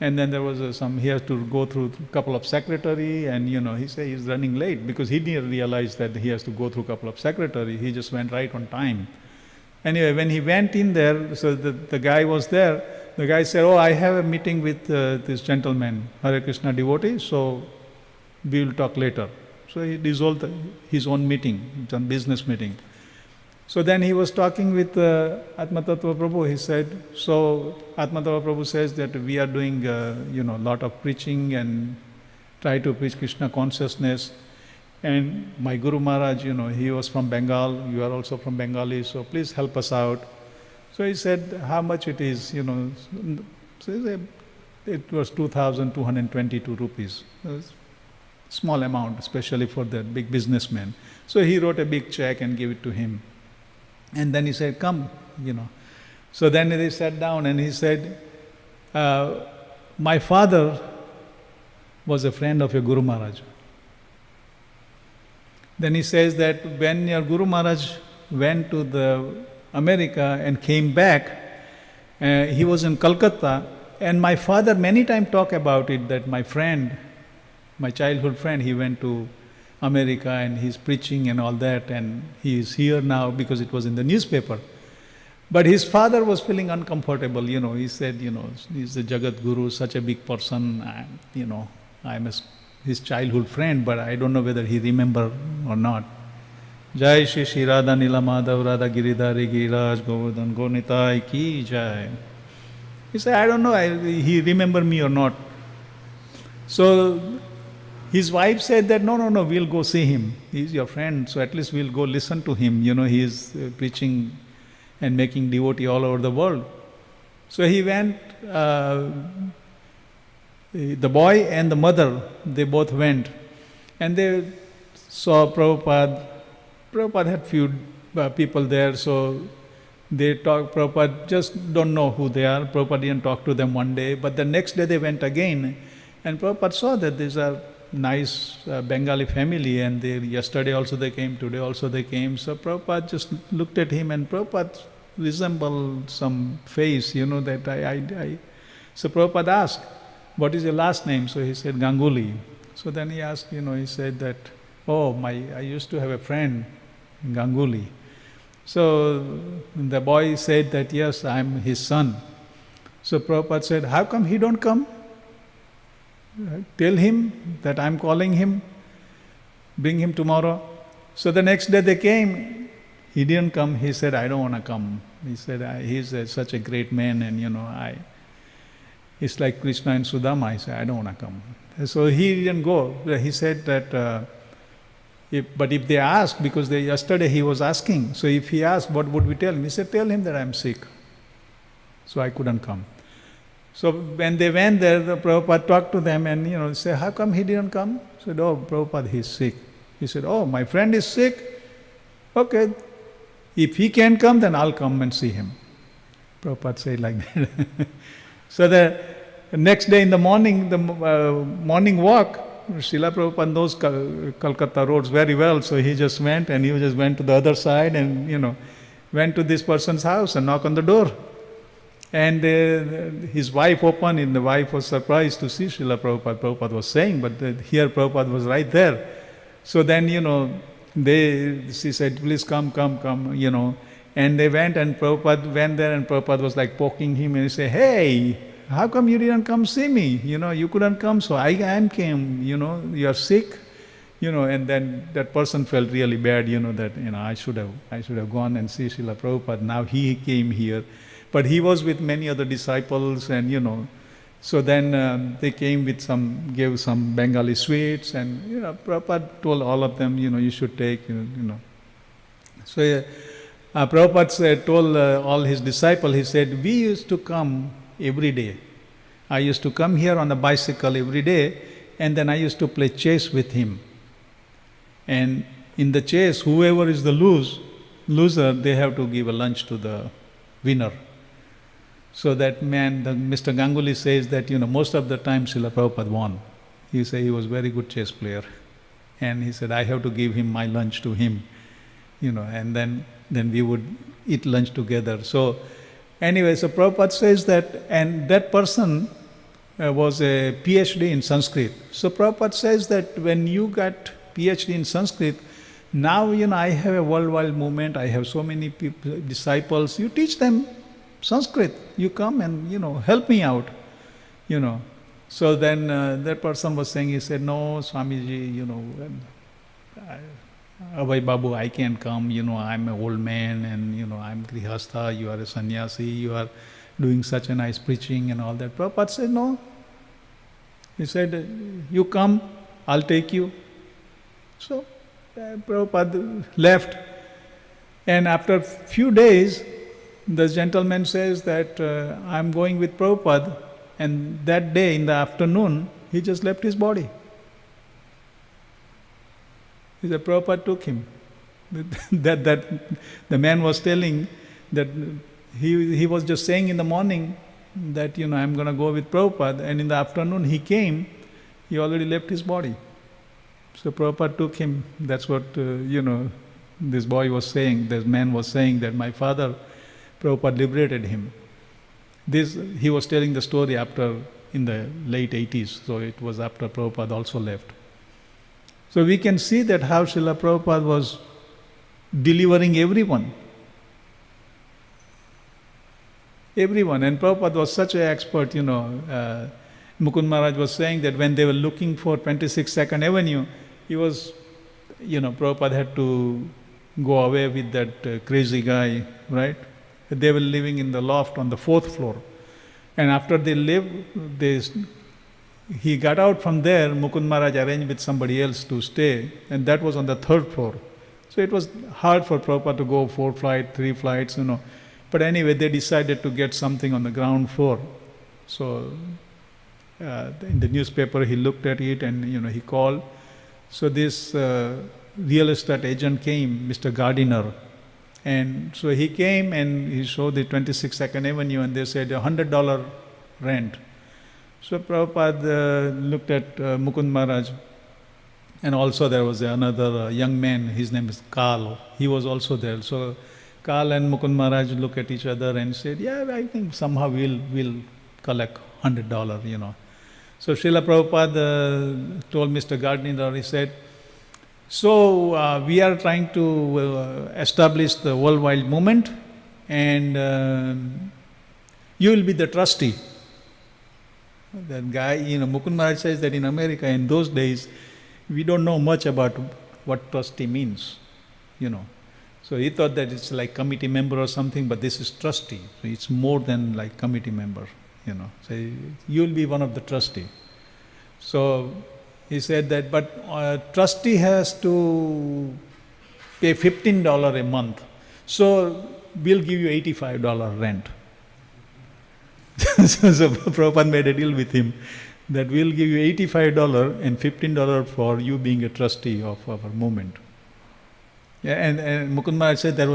S3: And then there was he has to go through a couple of secretary, and he said he's running late because he didn't realize that he has to go through a couple of secretary. He just went right on time. Anyway, when he went in there, so the guy was there. The guy said, oh, I have a meeting with this gentleman, Hare Krishna devotee, so we will talk later. So he dissolved his own meeting, some business meeting. So then he was talking with Atma Tattva Prabhu. He said, so Atma Tattva Prabhu says that we are doing a lot of preaching and try to preach Krishna consciousness. And my Guru Maharaj, he was from Bengal, you are also from Bengali, so please help us out. So he said, how much it is, So he said, it was 2,222 rupees. Small amount, especially for the big businessman. So he wrote a big check and gave it to him. And then he said, come, So then they sat down and he said, my father was a friend of your Guru Maharaj. Then he says that when your Guru Maharaj went to the America and came back, he was in Calcutta, and my father many times talked about it, that my friend, my childhood friend, he went to America and he's preaching and all that, and he is here now because it was in the newspaper. But his father was feeling uncomfortable, he said, he's the Jagat Guru, such a big person, I'm his childhood friend, but I don't know whether he remember or not. Jai Shri Shri Radha Nila Madhav Radha Giridhari Giriraj Govardhan Gonitai Ki Jai. He said, I don't know, he remember me or not. So his wife said that, no, we'll go see him. He's your friend, so at least we'll go listen to him. He is preaching and making devotee all over the world. So he went, the boy and the mother, they both went. And they saw Prabhupada. Prabhupada had few people there, so they talked. Prabhupada just don't know who they are. Prabhupada didn't talk to them one day, but the next day they went again. And Prabhupada saw that these are nice Bengali family, and yesterday also they came, today also they came. So Prabhupada just looked at him, and Prabhupada resembled some face, that I. So Prabhupada asked, what is your last name? So he said, Ganguly. So then he asked, he said that, I used to have a friend, Ganguly. So the boy said that, yes, I'm his son. So Prabhupada said, how come he don't come? Tell him that I'm calling him, bring him tomorrow. So the next day they came, he didn't come. He said, I don't want to come. He said, he's such a great man, and it's like Krishna and Sudama. I said, I don't want to come. So he didn't go. He said that, but if they ask, because yesterday he was asking, so if he asked, what would we tell him? He said, tell him that I'm sick. So I couldn't come. So when they went there, the Prabhupada talked to them and, say, how come he didn't come? He said, Prabhupada, he's sick. He said, my friend is sick? Okay, if he can come, then I'll come and see him. Prabhupada said like that. So the next day in the morning, the morning walk, Srila Prabhupada knows Calcutta roads very well, so he just went and he just went to the other side and, went to this person's house and knocked on the door. And his wife opened, and the wife was surprised to see Srila Prabhupada. Prabhupada was saying, but here Prabhupada was right there. So then, she said, please come. And they went, and Prabhupada went there, and Prabhupada was like poking him, and he said, hey, how come you didn't come see me? You couldn't come, so I came, you are sick. And then that person felt really bad, that, I should have gone and see Srila Prabhupada. Now he came here. But he was with many other disciples, and so then they came with gave some Bengali sweets, and Prabhupada told all of them, you should take, So Prabhupada told all his disciples, he said, we used to come every day. I used to come here on a bicycle every day, and then I used to play chess with him. And in the chess, whoever is the loser, they have to give a lunch to the winner. So that man, Mr. Ganguly says that, most of the time Srila Prabhupada won. He said he was a very good chess player. And he said, I have to give him my lunch to him, and then we would eat lunch together. So anyway, so Prabhupada says that, and that person was a PhD in Sanskrit. So Prabhupada says that when you got PhD in Sanskrit, now, I have a worldwide movement, I have so many people, disciples, you teach them Sanskrit, you come and, help me out, So then that person was saying, he said, no, Swamiji, Abhay Babu, I can't come, I'm an old man and, I'm Grihastha, you are a sannyasi, you are doing such a nice preaching and all that. Prabhupada said, no. He said, you come, I'll take you. So Prabhupada left, and after a few days, the gentleman says that I'm going with Prabhupada, and that day in the afternoon, he just left his body. He said, Prabhupada took him. that the man was telling that he was just saying in the morning that, I'm going to go with Prabhupada, and in the afternoon he came, he already left his body. So Prabhupada took him. That's what, this boy was saying, this man was saying that my father, Prabhupada liberated him. He was telling the story in the late 80s, so it was after Prabhupada also left. So we can see that how Srila Prabhupada was delivering everyone. Everyone. And Prabhupada was such an expert, Mukund Maharaj was saying that when they were looking for 26 Second Avenue, he was, Prabhupada had to go away with that crazy guy, right? They were living in the loft on the 4th floor. And after they lived, he got out from there. Mukund Maharaj arranged with somebody else to stay, and that was on the 3rd floor. So it was hard for Prabhupada to go 4 flights, 3 flights, But anyway, they decided to get something on the ground floor. So in the newspaper, he looked at it and he called. So this real estate agent came, Mr. Gardiner. And so he came and he showed the 26 Second Avenue, and they said $100 rent. So Prabhupada looked at Mukund Maharaj, and also there was another young man, his name is Kal. He was also there. So Kal and Mukund Maharaj looked at each other and said, yeah, I think somehow we'll collect $100, So Srila Prabhupada told Mr. Gardiner, he said, so we are trying to establish the worldwide movement, and you will be the trustee. That guy, Mukund Maharaj says that in America in those days, we don't know much about what trustee means, So he thought that it's like committee member or something, but this is trustee. So it's more than like committee member, So you'll be one of the trustee. So he said that, but trustee has to pay $15 a month. So we'll give you $85 rent. So Prabhupada made a deal with him that we'll give you $85 and $15 for you being a trustee of our movement. Yeah, and Mukund Maharaj said there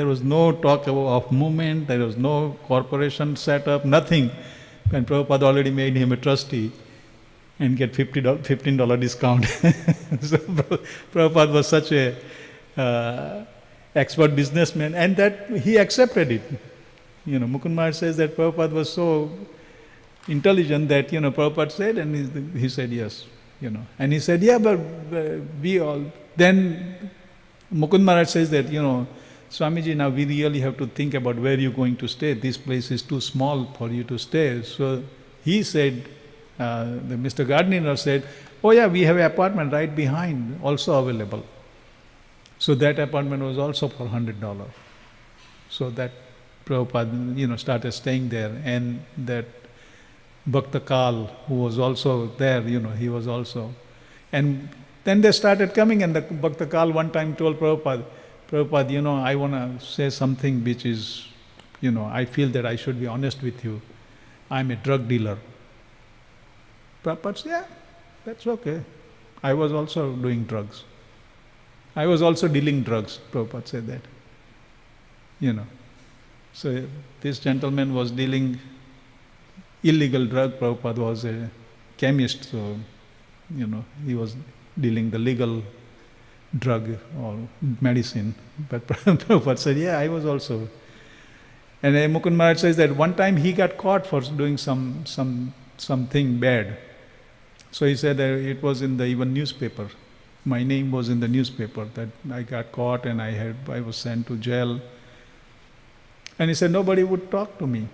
S3: was no talk of movement, there was no corporation set up, nothing. And Prabhupada already made him a trustee and get $15 discount. So Prabhupada was such a expert businessman, and that he accepted it. Mukund Maharaj says that Prabhupada was so intelligent that, Prabhupada said, and he said yes, And he said, yeah, but we all, then Mukund Maharaj says that, Swamiji, now we really have to think about where you're going to stay. This place is too small for you to stay. So he said, Mr. Gardiner said, oh yeah, we have an apartment right behind, also available. So that apartment was also for $100. So that Prabhupada, started staying there, and that Bhakta Kal, who was also there, he was also. And then they started coming, and the Bhakta Kal one time told Prabhupada, I want to say something which is, I feel that I should be honest with you. I'm a drug dealer. Prabhupada said, yeah, that's okay. I was also doing drugs. I was also dealing drugs, Prabhupada said that. So this gentleman was dealing illegal drug. Prabhupada was a chemist, so he was dealing the legal drug or medicine. But Prabhupada said, yeah, I was also. And Mukund Maharaj says that one time he got caught for doing something bad. So he said that it was in the even newspaper. My name was in the newspaper that I got caught and I was sent to jail. And he said nobody would talk to me.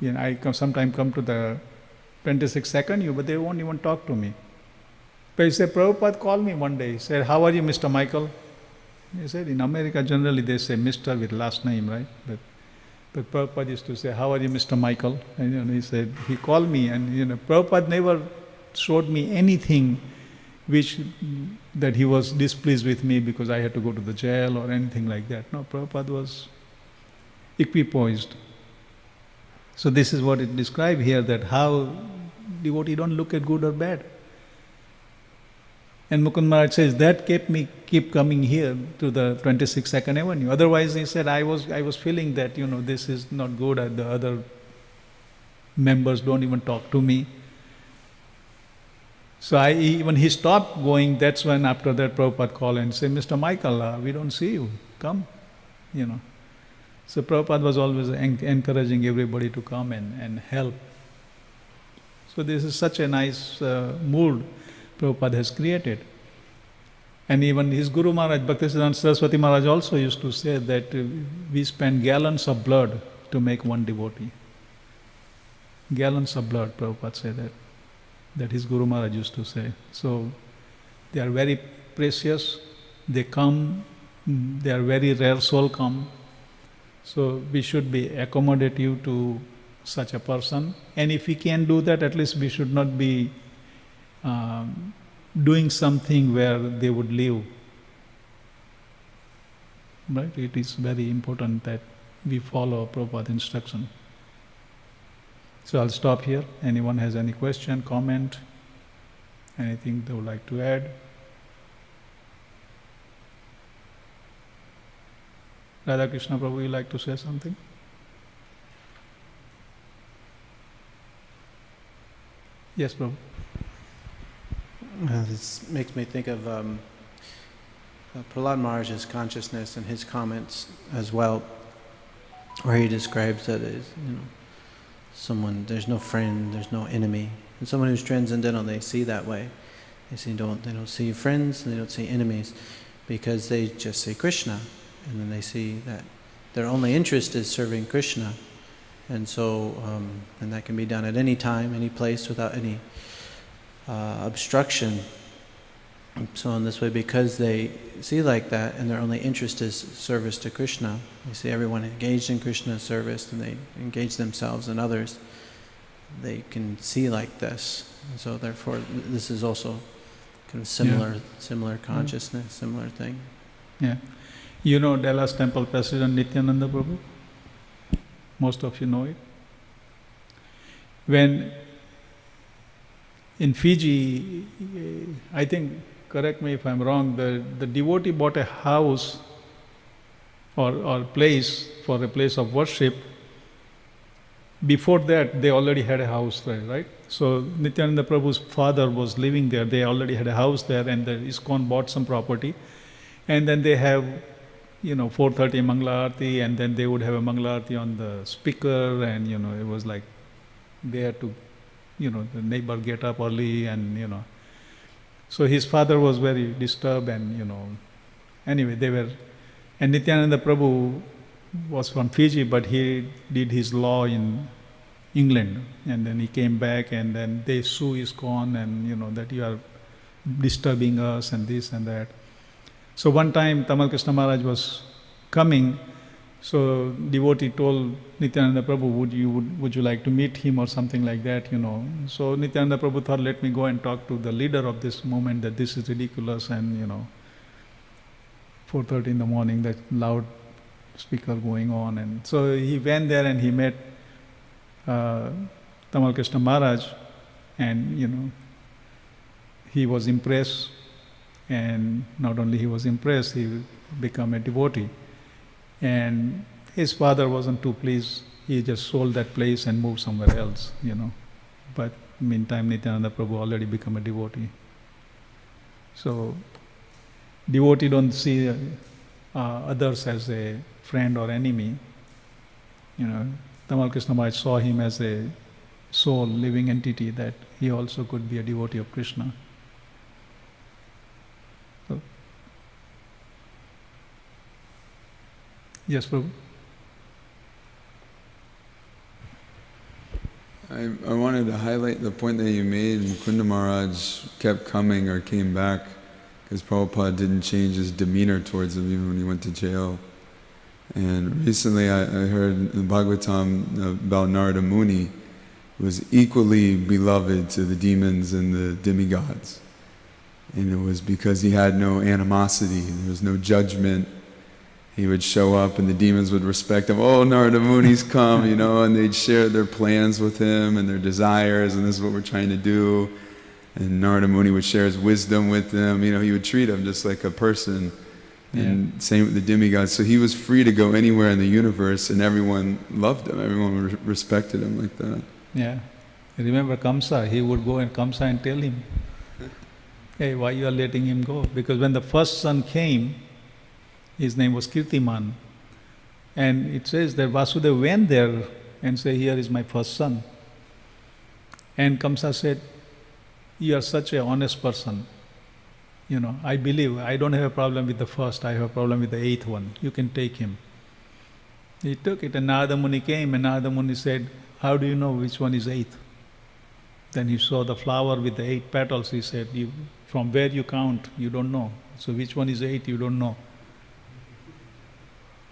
S3: I sometimes come to the 26 Second, but they won't even talk to me. But he said, Prabhupada called me one day. He said, how are you, Mr. Michael? He said, in America generally they say Mr. with last name, right? But Prabhupada used to say, how are you, Mr. Michael? And he said, he called me, and Prabhupada never showed me anything that he was displeased with me because I had to go to the jail or anything like that. No, Prabhupada was equipoised. So this is what it describes here, that how devotee don't look at good or bad. And Mukund Maharaj says that keep coming here to the 26 Second Avenue. Otherwise, he said, I was feeling that this is not good. The other members don't even talk to me. So when he stopped going, that's when after that Prabhupada called and said, Mr. Michael, we don't see you. Come, So Prabhupada was always encouraging everybody to come and help. So this is such a nice mood Prabhupada has created. And even his Guru Maharaj, Bhaktisiddhanta Saraswati Maharaj also used to say that we spend gallons of blood to make one devotee. Gallons of blood, Prabhupada said that his Guru Maharaj used to say. So they are very precious. They come they are very rare soul come. So we should be accommodative to such a person. And if we can do that, at least we should not be doing something where they would live. Right? It is very important that we follow Prabhupada's instruction. So I'll stop here. Anyone has any question, comment, anything they would like to add? Radha Krishna Prabhu, you like to say something? Yes, Prabhu.
S2: This makes me think of Prahlad Maharaj's consciousness and his comments as well, where he describes that as, someone, there's no friend, there's no enemy. And someone who's transcendental, they see that way. They don't see friends, they don't see enemies, because they just see Krishna. And then they see that their only interest is serving Krishna. And so, and that can be done at any time, any place, without any obstruction. So in this way, because they see like that, and their only interest is service to Krishna, they see everyone engaged in Krishna's service, and they engage themselves and others, they can see like this. And so therefore, this is also kind of similar consciousness, similar thing.
S3: Yeah. You know Dallas Temple President Nityananda Prabhu? Most of you know it. When in Fiji, I think, correct me if I'm wrong, the devotee bought a house or place for a place of worship. Before that, they already had a house there, right? So Nityananda Prabhu's father was living there. They already had a house there, and the Iskcon bought some property. And then they have 4:30 Mangala Arati, and then they would have a Mangala Arati on the speaker, and it was like they had to, the neighbor get up early, and So his father was very disturbed, and anyway, and Nityananda Prabhu was from Fiji, but he did his law in England, and then he came back, and then they sue Iskcon, and that you are disturbing us, and this and that. So one time Tamal Krishna Maharaj was coming, so devotee told Nityananda Prabhu, would you like to meet him or something like that, So Nityananda Prabhu thought, let me go and talk to the leader of this movement, that this is ridiculous, and 4:30 in the morning, that loud speaker going on. And so he went there and he met Tamal Krishna Maharaj, and he was impressed. And not only he was impressed, he became a devotee. And his father wasn't too pleased. He just sold that place and moved somewhere else, But meantime, Nityananda Prabhu already become a devotee. So, devotee don't see others as a friend or enemy. Tamal Krishna Maharaj saw him as a soul, living entity, that he also could be a devotee of Krishna. Yes, Prabhu.
S8: I wanted to highlight the point that you made. Mukunda Maharaj kept coming or came back because Prabhupada didn't change his demeanor towards him even when he went to jail. And recently I heard in the Bhagavatam about Narada Muni, who was equally beloved to the demons and the demigods. And it was because he had no animosity, there was no judgment. He would show up and the demons would respect him. Oh, Narada Muni's come, and they'd share their plans with him and their desires, and this is what we're trying to do. And Narada Muni would share his wisdom with them. He would treat him just like a person. And same with the demigods. So he was free to go anywhere in the universe, and everyone loved him. Everyone respected him like that.
S3: Yeah. Remember Kamsa, he would go and Kamsa and tell him, hey, why you are letting him go? Because when the first son came, his name was Kirtiman. And it says that Vasudeva went there and said, here is my first son. And Kamsa said, you are such an honest person. I believe, I don't have a problem with the first, I have a problem with the eighth one. You can take him. He took it, and Narada Muni came, and Narada Muni said, how do you know which one is eighth? Then he saw the flower with the 8 petals. He said, from where you count, you don't know. So which one is 8, you don't know.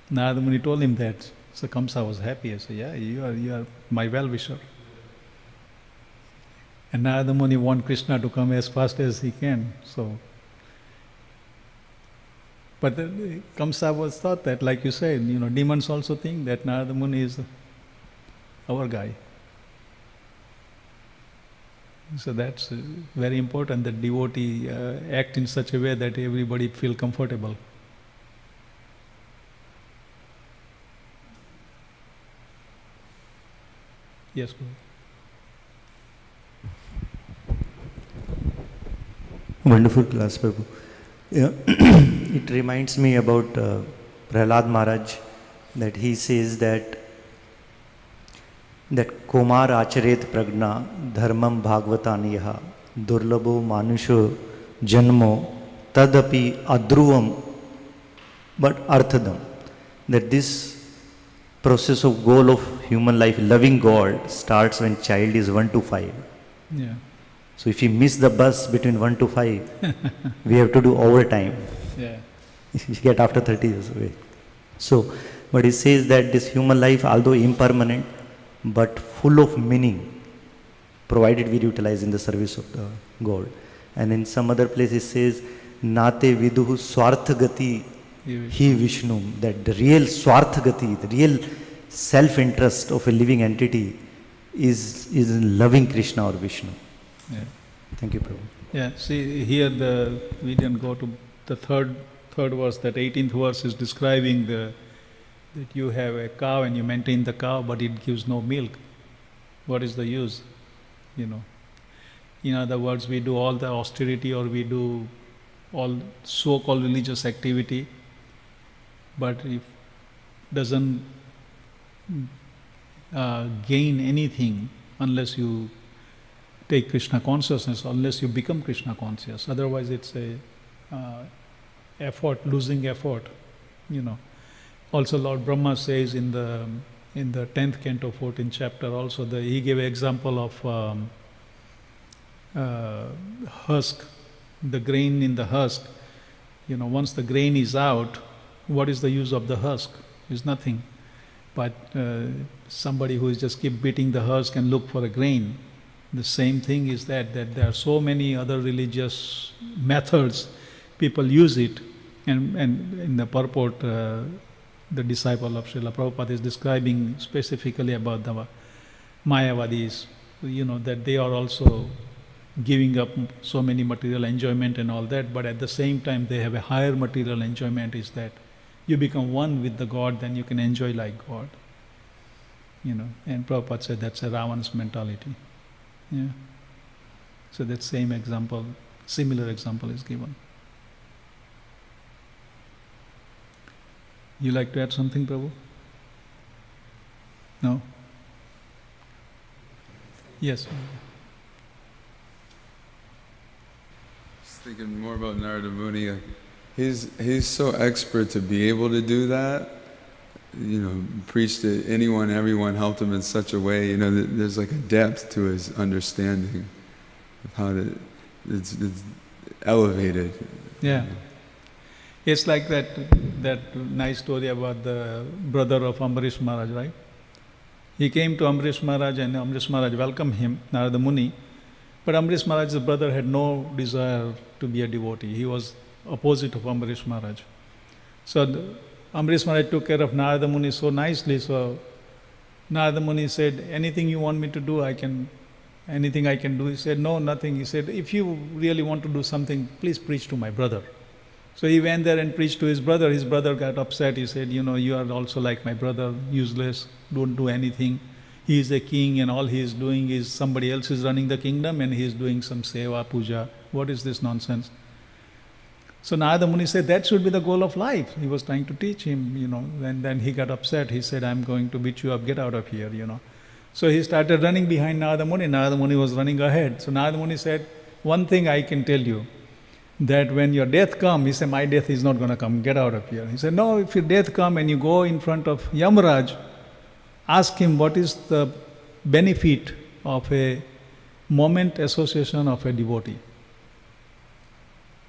S3: Narada Muni told him that. So Kamsa was happy. I said, yeah, you are my well-wisher. And Narada Muni wants Krishna to come as fast as he can. So, but Kamsa was thought that, like you said, demons also think that Narada Muni is our guy. So that's very important that devotee act in such a way that everybody feel comfortable. Yes, go ahead.
S9: Wonderful class, Prabhu. Yeah. It reminds me about Prahlad Maharaj, that he says that Komar acharet pragna dharmam bhagvataniyaha durlabho manusho janmo tadapi adruvam but arthadam. That this process of goal of human life, loving God, starts when child is 1 to 5.
S3: Yeah.
S9: So if you miss the bus between 1 to 5, we have to do overtime.
S3: Yeah.
S9: You get after 30 years away. So, but he says that this human life, although impermanent, but full of meaning, provided we utilize in the service of the God. And in some other place it says, Nate viduhu swarthagati hi Vishnu, that the real swarthagati, the real self-interest of a living entity is in loving Krishna or Vishnu.
S3: Yeah.
S9: Thank you, Prabhu.
S3: Yeah, see here we didn't go to the third verse. That 18th verse is describing that you have a cow and you maintain the cow, but it gives no milk. What is the use? In other words, we do all the austerity or we do all so-called religious activity, but if doesn't gain anything unless you take Krishna consciousness, unless you become Krishna conscious. Otherwise it's a effort, losing effort, Also Lord Brahma says in the 10th canto, 14th chapter also, he gave an example of husk, the grain in the husk. Once the grain is out, what is the use of the husk? Is nothing. But somebody who is just keep beating the husk and look for a grain, the same thing is that there are so many other religious methods, people use it, and in the purport, the disciple of Srila Prabhupada is describing specifically about the Mayavadis, that they are also giving up so many material enjoyment and all that, but at the same time they have a higher material enjoyment, is that you become one with the God, then you can enjoy like God. And Prabhupada said that's a Ravana's mentality. Yeah. So that same example, similar example is given. You like to add something, Prabhu? No? Yes.
S8: Just thinking more about Narada Muni. He's so expert to be able to do that. Preach to anyone, everyone, helped him in such a way. There's like a depth to his understanding of how to. It's elevated.
S3: Yeah. It's like that nice story about the brother of Ambarish Maharaj, right? He came to Ambarish Maharaj and Ambarish Maharaj welcomed him, Narada Muni. But Ambarish Maharaj's brother had no desire to be a devotee. He was opposite of Ambarish Maharaj. So Ambarish Maharaj took care of Narada Muni so nicely. So Narada Muni said, anything you want me to do, anything I can do. He said, no, nothing. He said, if you really want to do something, please preach to my brother. So he went there and preached to his brother. His brother got upset. He said, you are also like my brother, useless, don't do anything. He is a king and all he is doing is somebody else is running the kingdom and he is doing some seva, puja. What is this nonsense? So Narada Muni said that should be the goal of life. He was trying to teach him, and then he got upset. He said, I'm going to beat you up, get out of here, So he started running behind Narada Muni. Narada Muni was running ahead. So Narada Muni said, one thing I can tell you, that when your death comes, he said, my death is not going to come, get out of here. He said, no, if your death comes and you go in front of Yamaraj, ask him what is the benefit of a moment association of a devotee.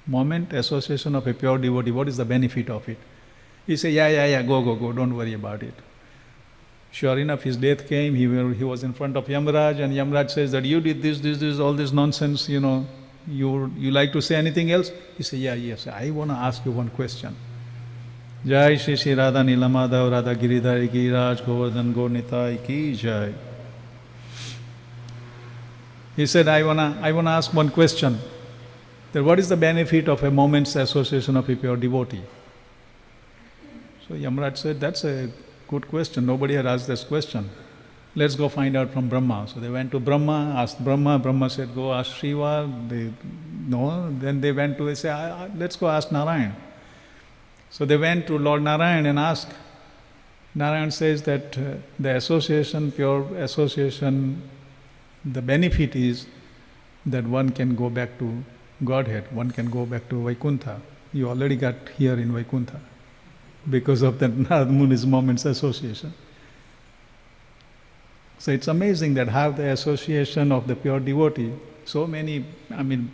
S3: Moment association of a pure devotee, what is the benefit of it? He said, yeah, go, don't worry about it. Sure enough, his death came, he was in front of Yamraj, and Yamraj says that you did this, all this nonsense, you like to say anything else? He said, yes, I want to ask you one question. Jai Shri Shri Radha Nilamada Radha Giridhari Ki Raj Govardhan Gaur Nitai Ki Jai. He said, I wanna ask one question. That what is the benefit of a moment's association of a pure devotee? So Yamraj said, that's a good question. Nobody had asked this question. Let's go find out from Brahma. So they went to Brahma, asked Brahma. Brahma said, go ask Shiva. Then they went to, they said, let's go ask Narayan. So they went to Lord Narayan and asked. Narayan says that the association, pure association, the benefit is that one can go back to Godhead, one can go back to Vaikuntha. You already got here in Vaikuntha because of that Narad Muni's moment's association. So it's amazing that how the association of the pure devotee, so many,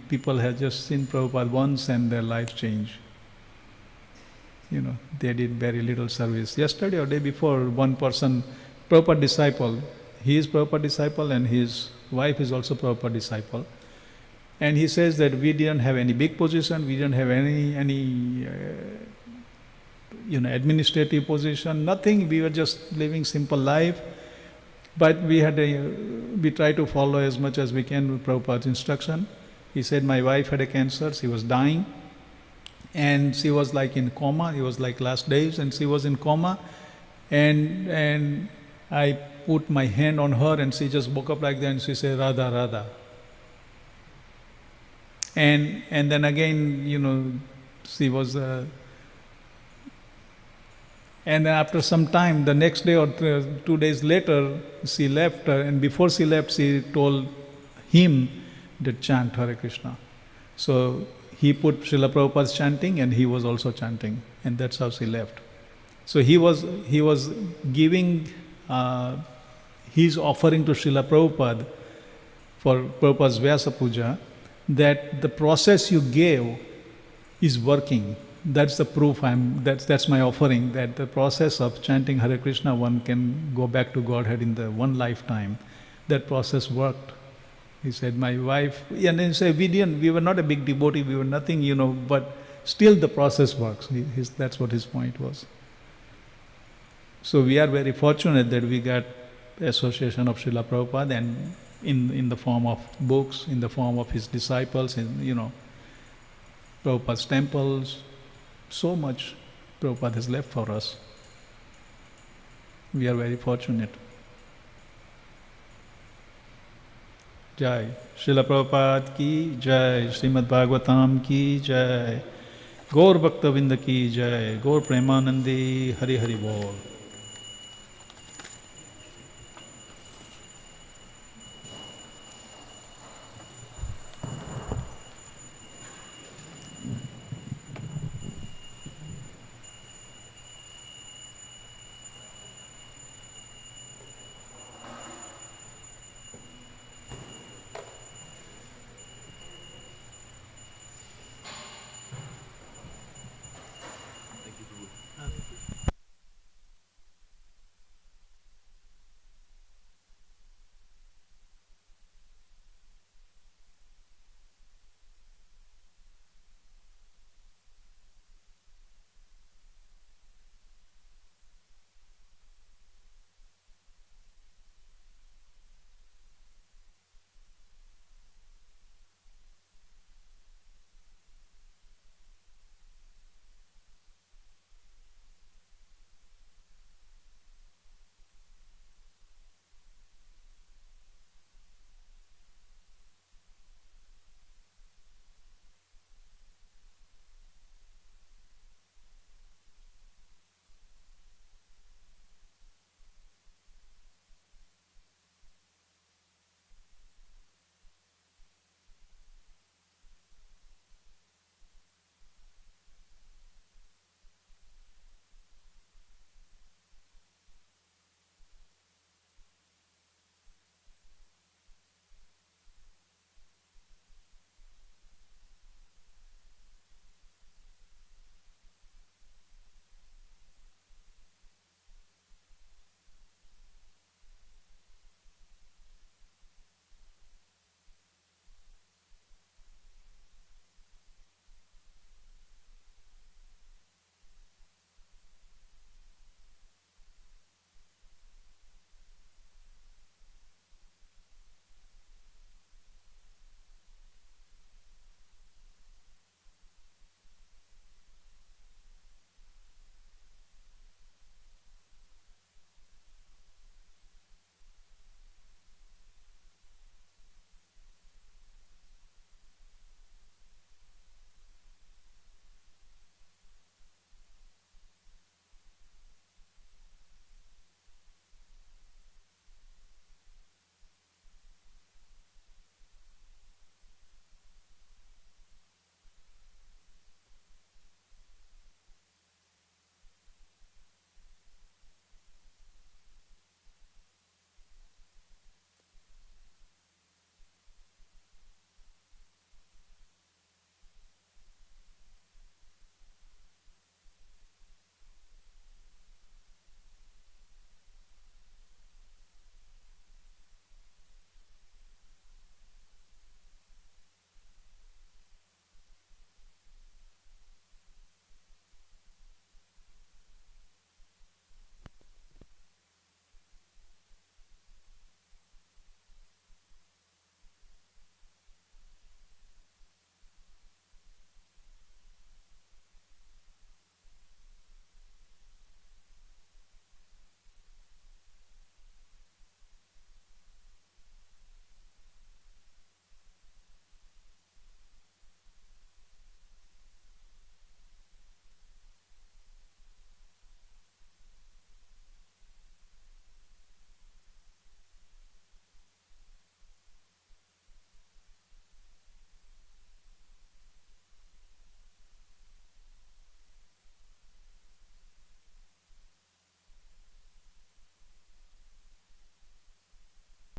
S3: people have just seen Prabhupada once and their life changed. They did very little service. Yesterday or day before, one person, Prabhupada disciple, he is Prabhupada disciple and his wife is also Prabhupada disciple. And he says that we didn't have any big position, we didn't have any administrative position, nothing. We were just living simple life. But we try to follow as much as we can with Prabhupada's instruction. He said my wife had a cancer, she was dying. And she was like in coma, it was like last days, and she was in coma. And I put my hand on her and she just woke up like that and she said, Radha, Radha. And then again, she was, and then after some time, the next day or 2 days later, she left, and before she left, she told him to chant Hare Krishna. So he put Srila Prabhupada's chanting and he was also chanting, and that's how she left. So he was giving his offering to Srila Prabhupada for Prabhupada's Vyasa Puja, that the process you gave is working. That's the proof. That's my offering, that the process of chanting Hare Krishna, one can go back to Godhead in the one lifetime. That process worked. He said, my wife, and then he said, we were not a big devotee, we were nothing, but still the process works. That's what his point was. So we are very fortunate that we got association of Srila Prabhupada, and in the form of books, in the form of his disciples, in Prabhupada's temples. So much Prabhupada has left for us. We are very fortunate. Jai. Srila Prabhupada ki jai. Srimad Bhagavatam ki jai. Gaur Bhakta Vinda ki jai. Gaur Premanandi Hari Hari Bol.